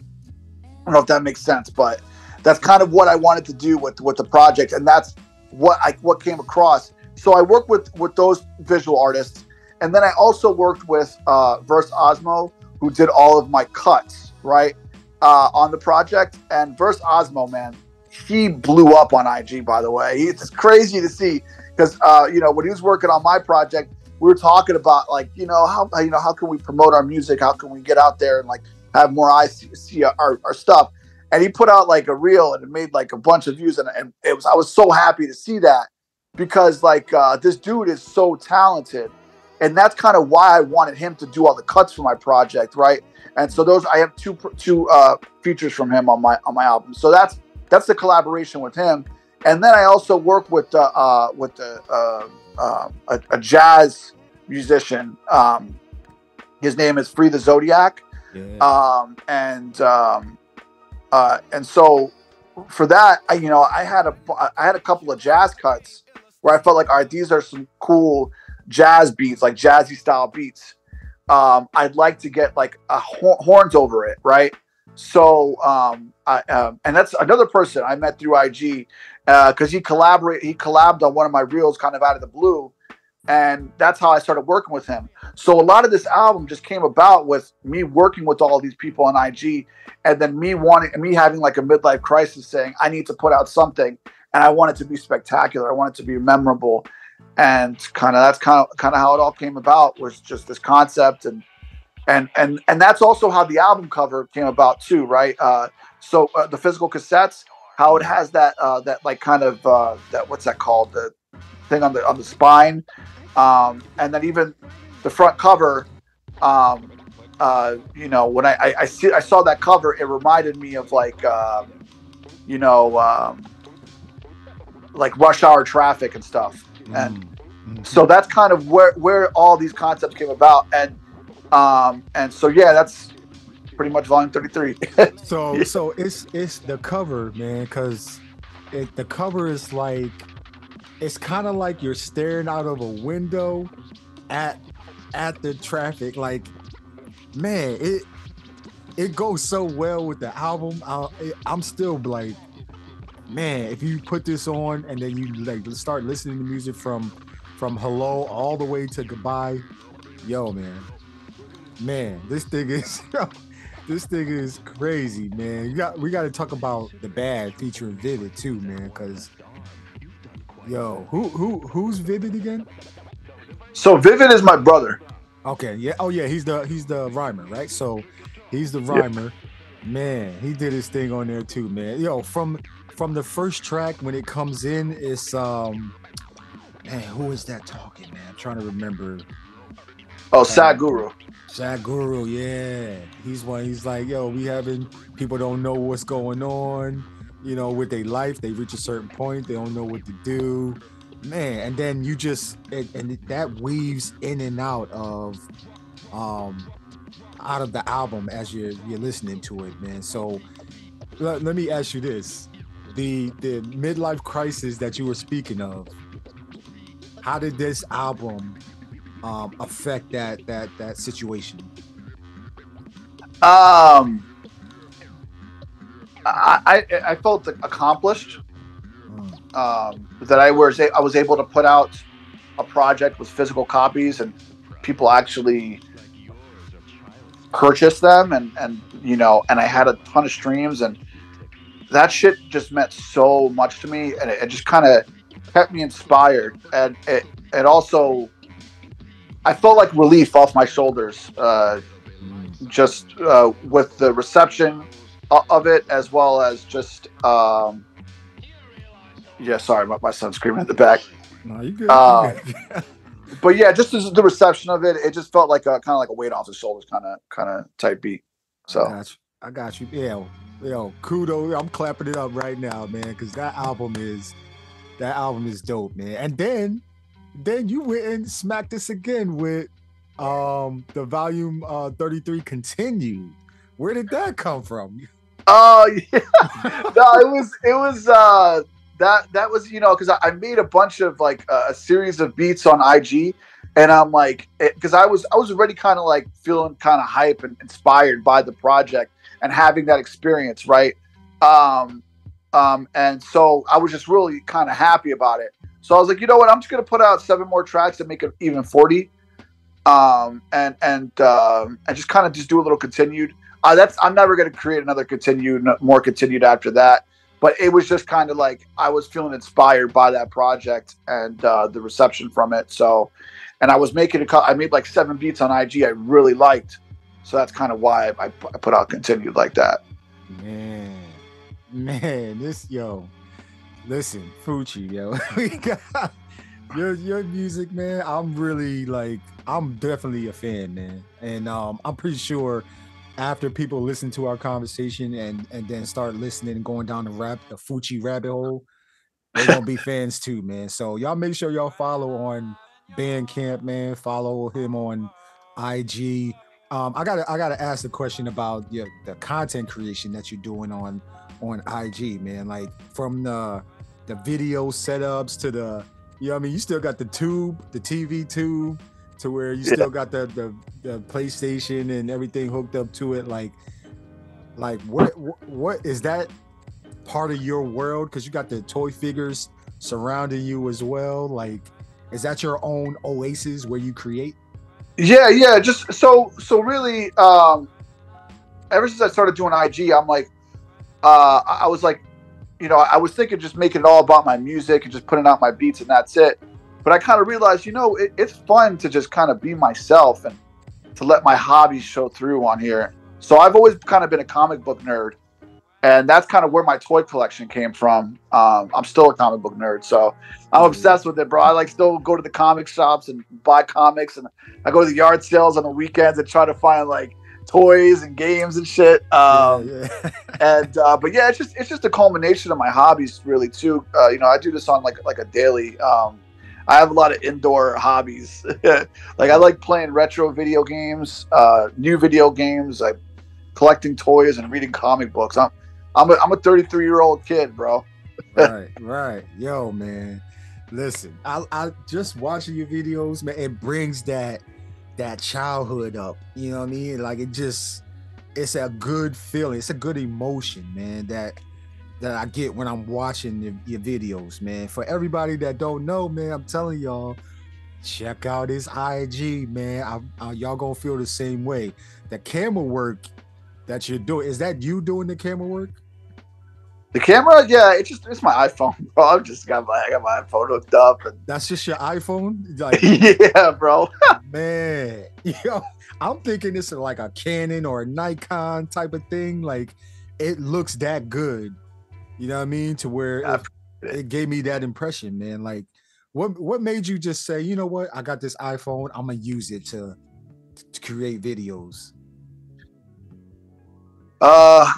I don't know if that makes sense, but that's kind of what I wanted to do with the project, and that's what came across. So I worked with those visual artists, and then I also worked with Verse Osmo, who did all of my cuts, right, on the project. And Verse Osmo, man, he blew up on IG, by the way. It's crazy to see, because you know, when he was working on my project, we were talking about like, how can we promote our music, how can we get out there and like have more eyes see our stuff. And he put out like a reel, and it made like a bunch of views, and I was so happy to see that, because like this dude is so talented. And that's kind of why I wanted him to do all the cuts for my project, right? And so I have two features from him on my album. So that's the collaboration with him. And then I also work with a jazz musician. His name is Free the Zodiac. Yeah. And so for that, I had a couple of jazz cuts where I felt like, all right, these are some cool jazz beats, like jazzy style beats. I'd like to get like horns over it, right? So and that's another person I met through IG, because he collabed on one of my reels kind of out of the blue, and that's how I started working with him. So a lot of this album just came about with me working with all these people on IG, and then me having like a midlife crisis, saying I need to put out something, and I want it to be spectacular, I want it to be memorable. And that's kind of how it all came about, was just this concept, and that's also how the album cover came about too, right? So the physical cassettes, how it has that like kind of that, what's that called, thing on the spine, and then even the front cover. You know, when I saw that cover, it reminded me of like you know, like rush hour traffic and stuff, and so that's kind of where all these concepts came about, and so yeah, that's pretty much volume 33. So it's the cover, man, because the cover is like, it's kind of like you're staring out of a window at the traffic. Like, man, it goes so well with the album. I'm still like, man, if you put this on and then you like start listening to music from hello all the way to goodbye, yo, man, this thing is crazy, man. We got to talk about The Bad featuring Vivid too, man, because yo, who's Vivid again? So Vivid is my brother. Okay, yeah. Oh yeah, he's the rhymer, right? So he's the rhymer. Yep. Man, he did his thing on there too, man. Yo, from the first track when it comes in, it's man, who is that talking, man? I'm trying to remember. Oh, Sad Guru. Sad Guru, yeah. He's like, yo, we having people don't know what's going on, you know, with their life. They reach a certain point, they don't know what to do. Man, and then you just and that weaves in and out of the album as you're listening to it, man. So let me ask you this. The midlife crisis that you were speaking of, how did this album affect that situation? I felt accomplished. That I was able to put out a project with physical copies and people actually purchased them, and you know, and I had a ton of streams, and that shit just meant so much to me, and it just kind of kept me inspired, and it also, I felt like relief off my shoulders, just with the reception of it, as well as just yeah, sorry, my son's screaming at the back. No, you good. But yeah, just the reception of it, it just felt like kind of like a weight off the shoulders, kind of type beat. So I got you. Yeah, yo, kudos. I'm clapping it up right now, man, because that album is dope, man. And then you went and smacked this again with the volume 33 continued. Where did that come from? Oh yeah, no, it was. That was, you know, because I made a bunch of like a series of beats on IG, and I'm like, because I was already kind of like feeling kind of hype and inspired by the project and having that experience, right? And so I was just really kind of happy about it. So I was like, you know what, I'm just gonna put out 7 more tracks and make it even 40, and just kind of just do a little continued. I'm never gonna create another more continued after that. But it was just kind of like I was feeling inspired by that project and the reception from it. So, and I was I made like 7 beats on IG I really liked. So that's kind of why I put out continued like that. Man, listen, Fuchi, yo, we got your music, man. I'm definitely a fan, man, and I'm pretty sure after people listen to our conversation and then start listening and going down the Fuchi rabbit hole, they're gonna be fans too, man. So y'all make sure y'all follow on Bandcamp, man. Follow him on IG. I gotta ask the question about the content creation that you're doing on IG, man. Like from the video setups to the, you know what I mean, you still got the TV tube, to where you still got the PlayStation and everything hooked up to it. Like what is that part of your world? Because you got the toy figures surrounding you as well. Like, is that your own oasis where you create? Yeah. Just so really, ever since I started doing IG, I'm like, I was like, you know, I was thinking just making it all about my music and just putting out my beats and that's it. But I kind of realized, you know, it's fun to just kind of be myself and to let my hobbies show through on here. So I've always kind of been a comic book nerd. And that's kind of where my toy collection came from. I'm still a comic book nerd, so I'm obsessed with it, bro. I like still go to the comic shops and buy comics, and I go to the yard sales on the weekends and try to find like toys and games and shit. Yeah. But yeah, it's just a culmination of my hobbies, really, too. You know, I do this on like a daily. I have a lot of indoor hobbies. Like I like playing retro video games, new video games, like collecting toys and reading comic books. I'm a 33-year-old kid, bro. Right. Yo, man. Listen, I just watching your videos, man, it brings that childhood up. You know what I mean? Like it's a good feeling. It's a good emotion, man, that I get when I'm watching your videos, man. For everybody that don't know, man, I'm telling y'all, check out his IG, man. Y'all gonna feel the same way. The camera work that you're doing, is that you doing the camera work? The camera, yeah, it's my iPhone, bro. I got my iPhone hooked up. And... That's just your iPhone? Like, yeah, bro. Man, yo, I'm thinking it's like a Canon or a Nikon type of thing. Like, it looks that good. You know what I mean? To where it gave me that impression, man. Like, what made you just say, you know what? I got this iPhone. I'm gonna use it to create videos. I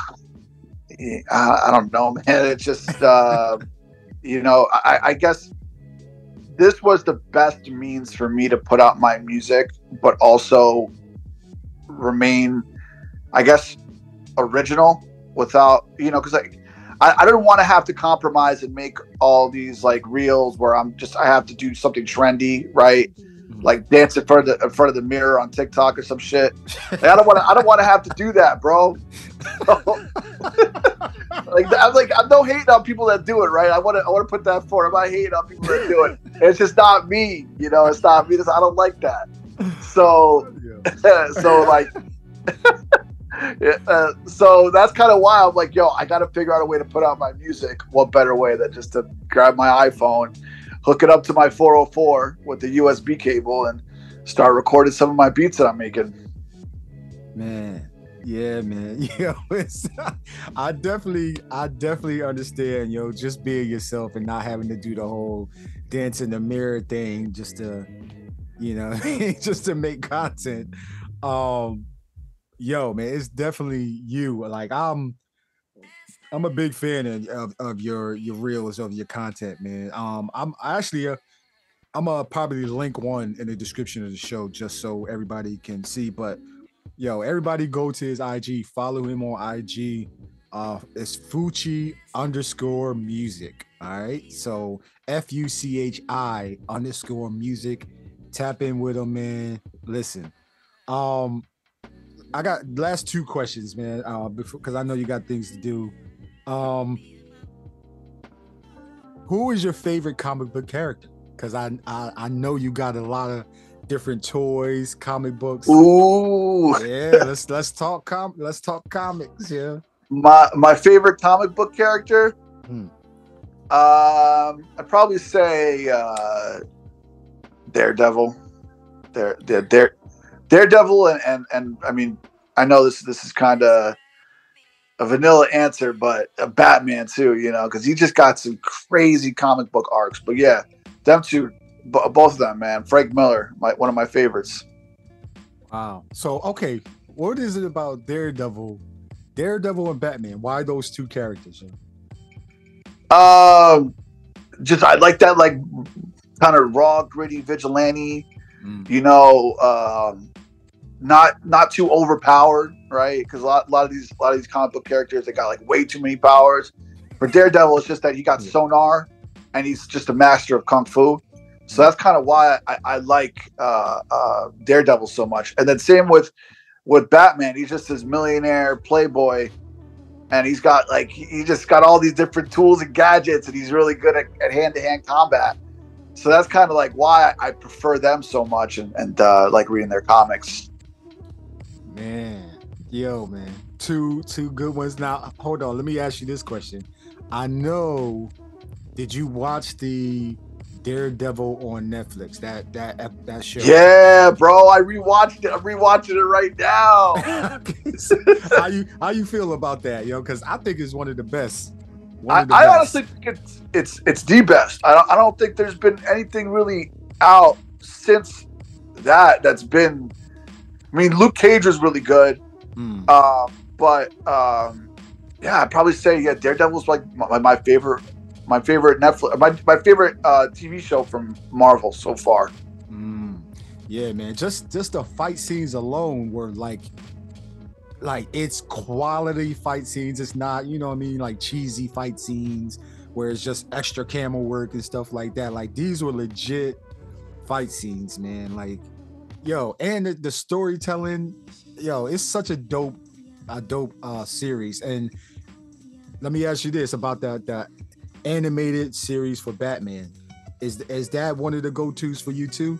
don't know, man. It's just, you know, I guess this was the best means for me to put out my music, but also remain, I guess, original without, you know, because I don't want to have to compromise and make all these like reels where I have to do something trendy, right? Like dance in front of the mirror on TikTok or some shit. Like, I don't want to have to do that, bro. I'm no hating on people that do it, right? I want to put that forward. I'm not hating on people that do it. It's just not me, you know. It's not me. I don't like that. So, like, so that's kind of why I'm like, yo, I got to figure out a way to put out my music. What better way than just to grab my iPhone, hook it up to my 404 with the USB cable, and start recording some of my beats that I'm making. Man, yeah, man. Yo, I definitely understand, yo, just being yourself and not having to do the whole dance in the mirror thing just to, you know, just to make content. Yo, man, it's definitely you. Like, I'm a big fan of your reels, of your content, man. I'm gonna probably link one in the description of the show just so everybody can see. But yo, everybody go to his IG, follow him on IG. It's Fuchi_music. All right. So FUCHI_music. Tap in with him, man. Listen. I got last two questions, man. Because I know you got things to do. Who is your favorite comic book character? Because I know you got a lot of different toys, comic books. Ooh, yeah. Let's talk comics. Yeah. My favorite comic book character. I'd probably say Daredevil. Daredevil, and I mean, I know this is kind of a vanilla answer, but a Batman too, you know, because he just got some crazy comic book arcs. But yeah, them two, both of them, man. Frank Miller, one of my favorites. Wow. So okay, what is it about Daredevil and Batman? Why those two characters? Just I like that, like kind of raw, gritty vigilante. You know, not too overpowered, right? Because a lot of these comic book characters, they got like way too many powers. For Daredevil, it's just that he got sonar, and he's just a master of kung fu. So that's kind of why I like Daredevil so much. And then same with Batman, he's just this millionaire playboy, and he's got like he just got all these different tools and gadgets, and he's really good at hand-to-hand combat. So that's kind of like why I prefer them so much and like reading their comics. Man, yo, man, two good ones. Now, hold on. Let me ask you this question. I know, did you watch the Daredevil on Netflix. That show. Yeah, bro, I rewatched it. I'm rewatching it right now. So how you feel about that, yo? Because I think it's one of the best. I honestly think it's the best. I don't think there's been anything really out since that's been. I mean, Luke Cage was really good, but yeah, I'd probably say Daredevil's like my favorite Netflix, my favorite TV show from Marvel so far. Yeah, man, just the fight scenes alone were like it's quality fight scenes. It's not, you know what I mean, like cheesy fight scenes where it's just extra camera work and stuff like that. Like these were legit fight scenes, man. Like, yo, and the storytelling, yo, it's such a dope series. And let me ask you this about the animated series for Batman. Is that one of the go-tos for you too?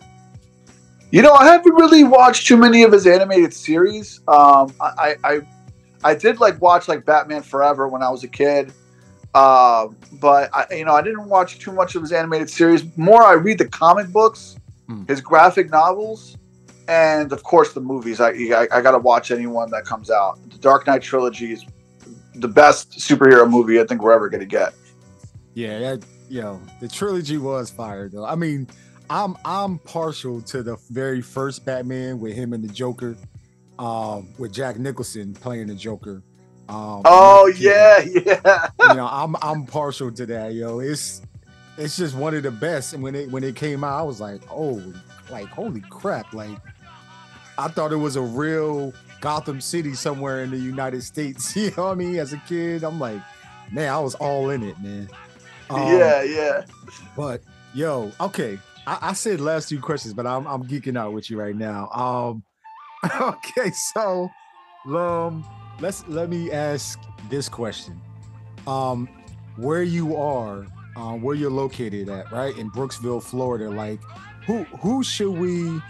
You know, I haven't really watched too many of his animated series. I did watch Batman Forever when I was a kid, but I didn't watch too much of his animated series. More, I read the comic books, his graphic novels, and of course the movies. I got to watch anyone that comes out. The Dark Knight trilogy is the best superhero movie I think we're ever gonna get. Yeah, the trilogy was fire though. I mean, I'm partial to the very first Batman with him and the Joker, with Jack Nicholson playing the Joker. Yeah. You know, I'm partial to that, yo. It's just one of the best. And when it came out, I was like, oh, holy crap! Like, I thought it was a real Gotham City somewhere in the United States. You know what I mean? As a kid, I'm like, man, I was all in it, man. Yeah. But yo, okay. I said last two questions, but I'm geeking out with you right now. Okay, so let me ask this question. Where you are, where you're located at, right? In Brooksville, Florida, like who should we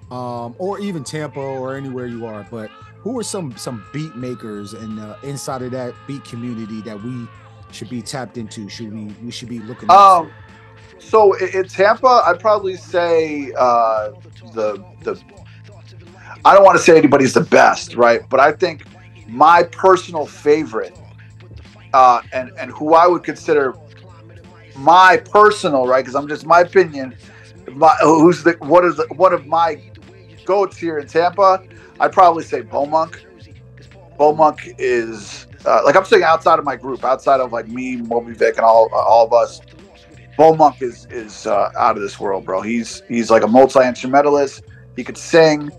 or even Tampa or anywhere you are, but who are some beat makers and inside of that beat community that we should be tapped into? We should be looking at? So in Tampa, I'd probably say the I don't want to say anybody's the best, right? But I think my personal favorite and who I would consider my personal, right? Because I'm just my opinion. One of my goats here in Tampa? I'd probably say Beaumonk. Beaumonk is I'm saying outside of my group, outside of me, Moby Vic, and all of us. Beaumonk is out of this world, bro. He's like a multi-instrumentalist. He could sing,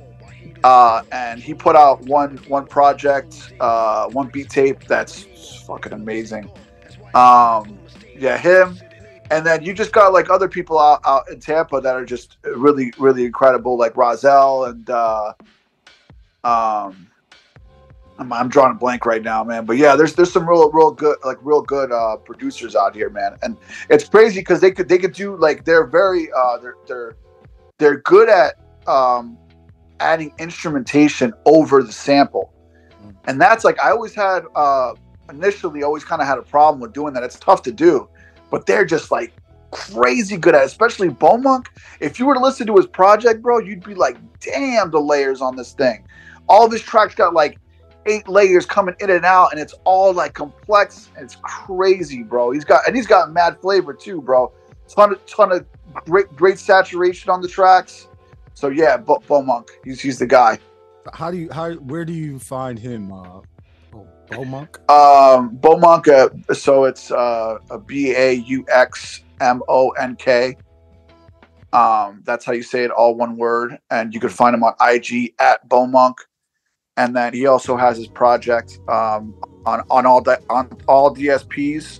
and he put out one project, one beat tape that's fucking amazing. Yeah, him, and then you just got other people out in Tampa that are just really, really incredible, like Rozelle and I'm drawing a blank right now, man. But yeah, there's some real good producers out here, man. And it's crazy because they could do they're very they're good at adding instrumentation over the sample, and that's I always had initially always kind of had a problem with doing that. It's tough to do, but they're just crazy good at it, especially Beaumonk. If you were to listen to his project, bro, you'd be like, damn, the layers on this thing. All of his tracks got 8 layers coming in and out, and it's all complex. And it's crazy, bro. He's got mad flavor too, bro. Ton of great saturation on the tracks. So yeah, Beaumonk, he's the guy. Where do you find him? Beaumonk. Beaumonk. So it's a BAUXMONK. That's how you say it, all one word. And you can find him on IG at Beaumonk. And then he also has his project on all DSPs.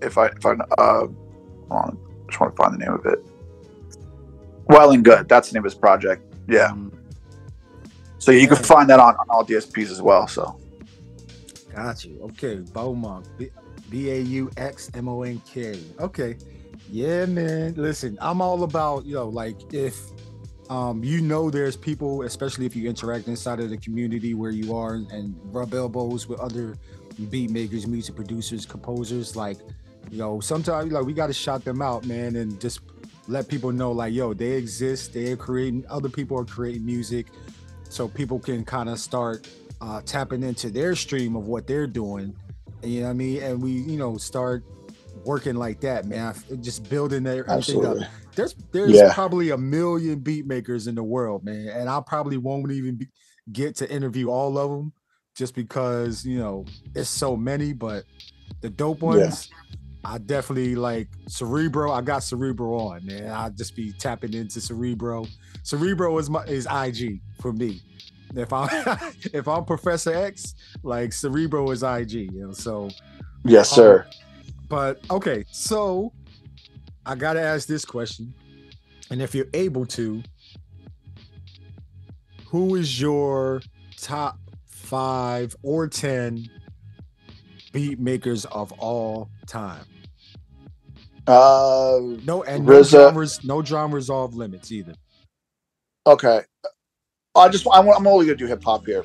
If I hold on, I just want to find the name of it. Well and Good. That's the name of his project. Yeah. So you can find that on all DSPs as well. So. Got you. Okay, Beaumonk. BAUXMONK. Okay. Yeah, man. Listen, I'm all about if. There's people, especially if you interact inside of the community where you are and rub elbows with other beat makers, music producers, composers, sometimes we got to shout them out, man, and just let people know like, yo, they exist. They're creating. Other people are creating music, so people can kind of start tapping into their stream of what they're doing. You know what I mean? And we, start working like that, man. Just building everything up. Absolutely. There's probably a million beat makers in the world, man, and I probably won't even get to interview all of them, just because it's so many. But the dope ones, I definitely like Cerebro. I got Cerebro on, man. I'll just be tapping into Cerebro. Cerebro is IG for me. If I'm Professor X, like Cerebro is IG, So yes, sir. But okay, so I gotta ask this question, and if you're able to, who is your top 5 or 10 beat makers of all time? No genres off limits either. Okay. I'm only gonna do hip hop here.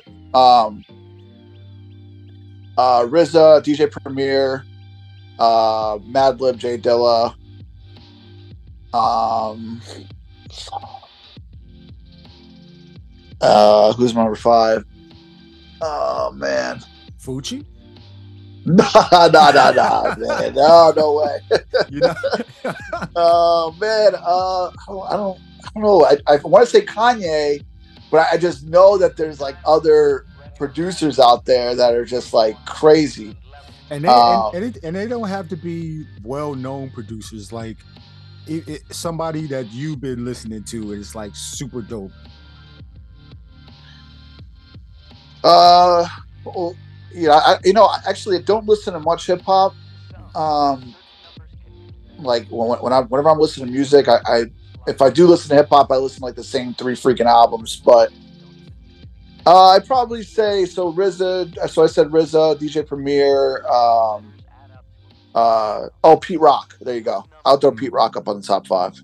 RZA, DJ Premier, Madlib, J Dilla. Who's my number 5? Oh man, Fuchi? No, man. No way. Oh man, I don't know. I want to say Kanye, but I just know that there's like other producers out there that are just like crazy. And they don't have to be well-known producers. Like somebody that you've been listening to is like super dope. Well, actually, I don't listen to much hip hop. Like whenever I'm listening to music, if I do listen to hip hop, I listen to like the same 3 freaking albums. But I'd probably say RZA. So I said RZA, DJ Premier. Pete Rock. There you go. I'll throw Pete Rock up on the top 5.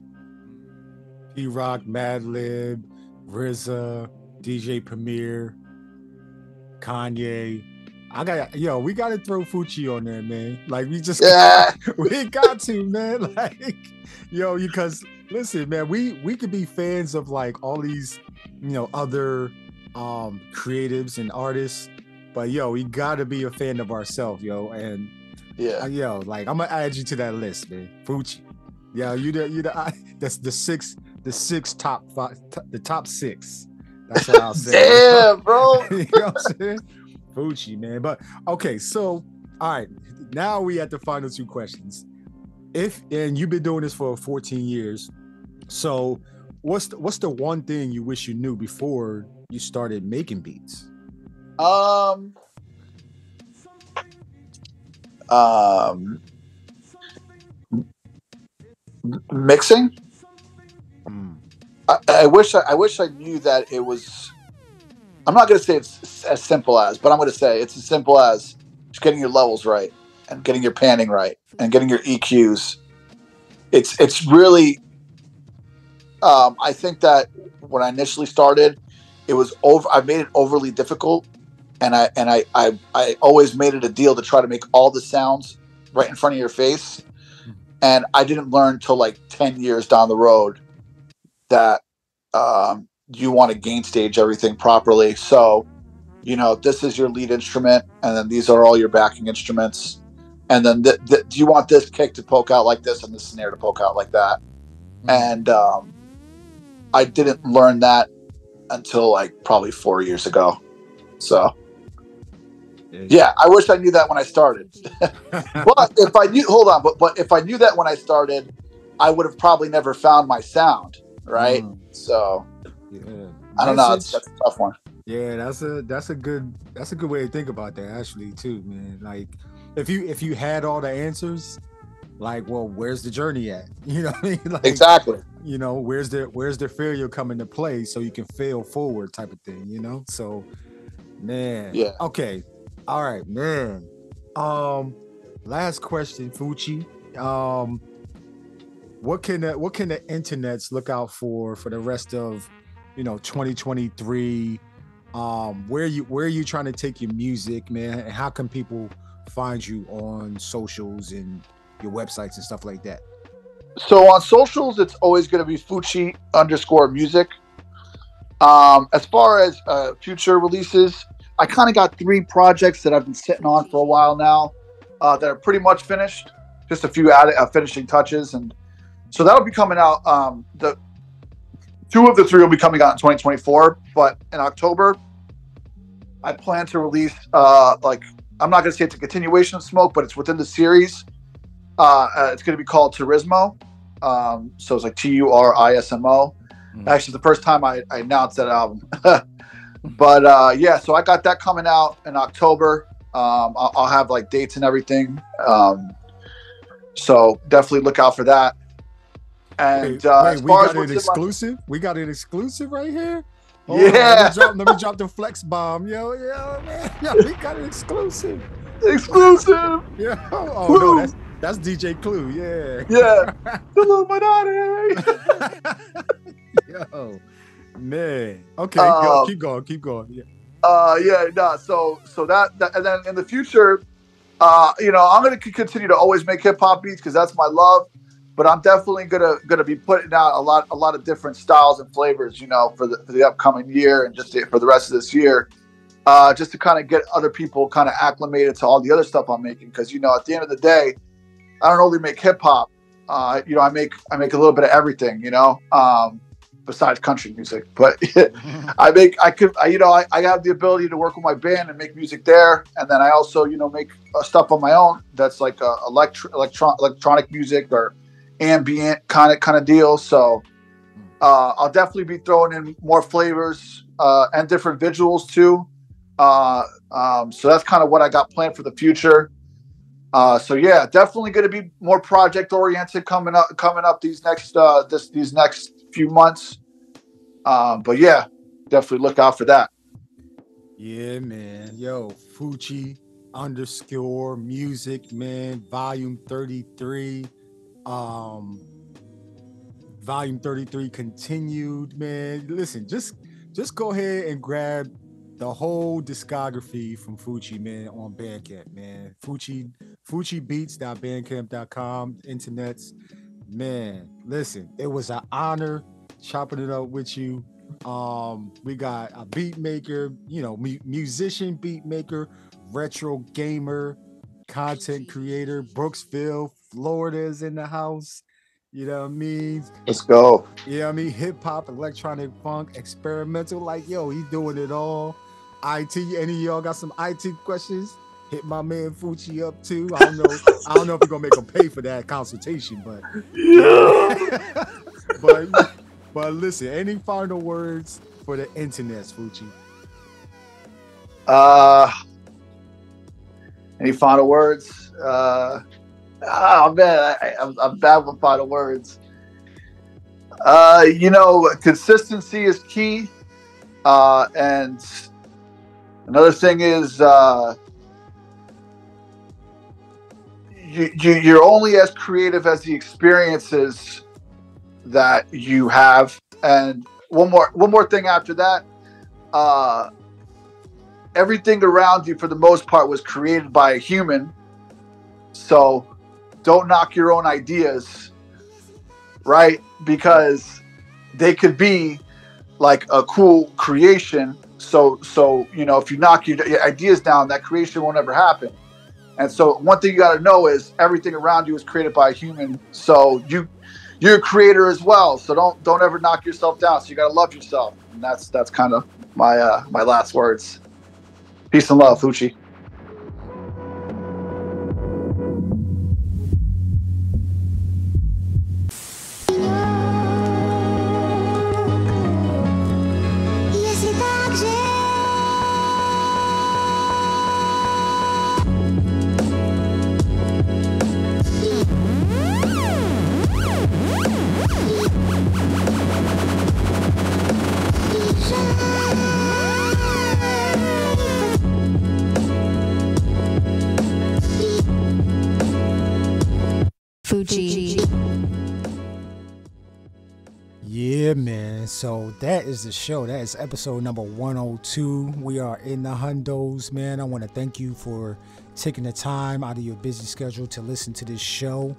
Pete Rock, Madlib, RZA, DJ Premier, Kanye. We got to throw Fuchi on there, man. Like we got to, man. Like, because listen, man, we could be fans of like all these, other creatives and artists, but we got to be a fan of ourselves, and like I'm gonna add you to that list, man. Fuchi. That's the six top 5, the top 6. That's what I'll say. Damn, bro. You know what I'm saying? Fuchi, man. But okay, so all right, now we at the final 2 questions. And you've been doing this for 14 years, so what's the one thing you wish you knew before you started making beats? Mixing. I wish I knew that it was. I'm not going to say it's as simple as, but I'm going to say it's as simple as just getting your levels right and getting your panning right and getting your EQs. It's really. I think that when I initially started, it was I made it overly difficult, and I always made it a deal to try to make all the sounds right in front of your face, and I didn't learn till like 10 years down the road that you want to gain stage everything properly. So, this is your lead instrument, and then these are all your backing instruments, and then do you want this kick to poke out like this and the snare to poke out like that? And I didn't learn that until like probably 4 years ago. So I wish I knew that when I started. But if I knew, but if I knew that when I started, I would have probably never found my sound, right? So I don't know. That's a tough one. Yeah, that's a good way to think about that actually too, man. Like if you had all the answers, like, well, where's the journey at? You know what I mean? Like, exactly. Where's the failure come into play so you can fail forward type of thing, So, man. Yeah. Okay. All right, man. Last question, Fuchi. What can the internets look out for the rest of 2023? Where are you trying to take your music, man? And how can people find you on socials and your websites and stuff like that? So on socials, it's always going to be Fuchi_music. As far as future releases, I kind of got 3 projects that I've been sitting on for a while now that are pretty much finished. Just a few finishing touches, and so that'll be coming out. The 2 of the 3 will be coming out in 2024, but in October, I plan to release like, I'm not going to say it's a continuation of Smoke, but it's within the series. It's going to be called Turismo. So it's like Turismo. Actually, the first time I announced that album. But yeah, so I got that coming out in October. I'll have like dates and everything. So definitely look out for that. And wait, we got an exclusive. We got an exclusive right here. Oh, yeah. Let me drop the flex bomb. Yo, man. Yo, we got an exclusive. Exclusive. Yeah. Oh no, that's DJ Clue. Yeah. Yeah. Illuminati. Yo, man. Okay, keep going. Yeah. Yeah. No. So that and then in the future, I'm gonna continue to always make hip hop beats because that's my love. But I'm definitely gonna be putting out a lot of different styles and flavors, for the upcoming year and just for the rest of this year, just to kind of get other people kind of acclimated to all the other stuff I'm making. Because at the end of the day, I don't only make hip hop. I make a little bit of everything. Besides country music, but I have the ability to work with my band and make music there, and then I also make stuff on my own. That's like electronic music or ambient kind of deal. So I'll definitely be throwing in more flavors and different visuals too. So that's kind of what I got planned for the future. So yeah, definitely going to be more project oriented coming up these next few months. But yeah, definitely look out for that. Yeah, man. Yo, Fuchi_music, man. Volume 33. Volume 33 continued, man. Listen, just go ahead and grab the whole discography from Fuchi, man, on Bandcamp, man. FuchiBeats.bandcamp.com, internets. Man, listen, it was an honor chopping it up with you. We got a beat maker, musician, beat maker, retro gamer, content creator. Brooksville, Florida is in the house. You know what I mean? Let's go. Yeah, I mean, hip hop, electronic funk, experimental. Like, yo, he's doing it all. IT, any of y'all got some IT questions? Hit my man Fuchi up too. I don't know if we're gonna make him pay for that consultation, but yeah. but listen, any final words for the internet, Fuchi? Any final words? Man, I'm bad with final words. Consistency is key. And another thing is, you're only as creative as the experiences that you have. And one more thing after that, everything around you for the most part was created by a human. So don't knock your own ideas, right? Because they could be like a cool creation. So if you knock your ideas down, that creation won't ever happen. And so one thing you got to know is everything around you is created by a human. So you're a creator as well. So don't ever knock yourself down. So you got to love yourself. And that's kind of my last words. Peace and love, Fuchi. Fuchi. Yeah, man. So that is the show. That is episode number 102. We are in the hundos, man. I want to thank you for taking the time out of your busy schedule to listen to this show.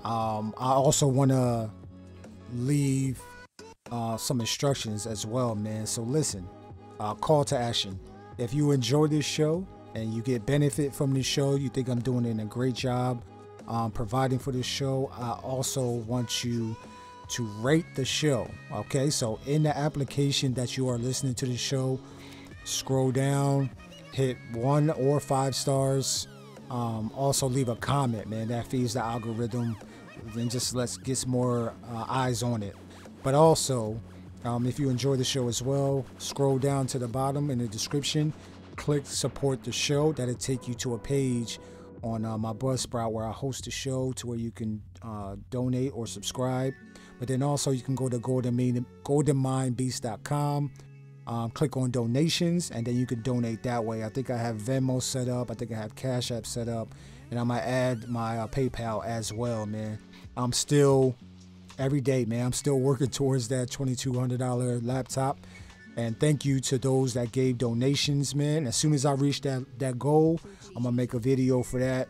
I also want to leave some instructions as well, man. So listen, call to action. If you enjoy this show and you get benefit from this show, you think I'm doing a great job providing for this show, I also want you to rate the show. Okay, so in the application that you are listening to the show, scroll down, hit 1 or 5 stars. Also leave a comment, man. That feeds the algorithm, then just gets more eyes on it. But also, if you enjoy the show as well, scroll down to the bottom in the description, click support the show. That'll take you to a page on my Buzzsprout where I host the show, to where you can donate or subscribe. But then also you can go to goldenmindbeast.com, click on donations, and then you can donate that way. I think I have Venmo set up. I think I have Cash App set up, and I might add my PayPal as well, man. I'm still, every day, man, I'm still working towards that $2,200 laptop. And thank you to those that gave donations, man. As soon as I reach that goal, I'm gonna make a video for that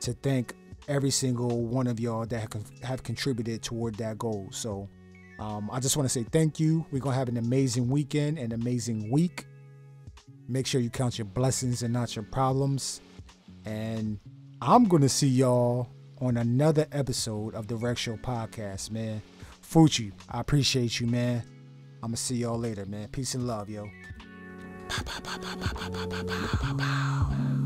to thank every single one of y'all that have contributed toward that goal. So I just want to say thank you. We're gonna have an amazing weekend, an amazing week. Make sure you count your blessings and not your problems. And I'm gonna see y'all on another episode of the Rec Show podcast, man. Fuchi, I appreciate you, man. I'm gonna see y'all later, man. Peace and love, yo. Pow, pow, pow, pow, pow, pow, pow, pow, pow, pow.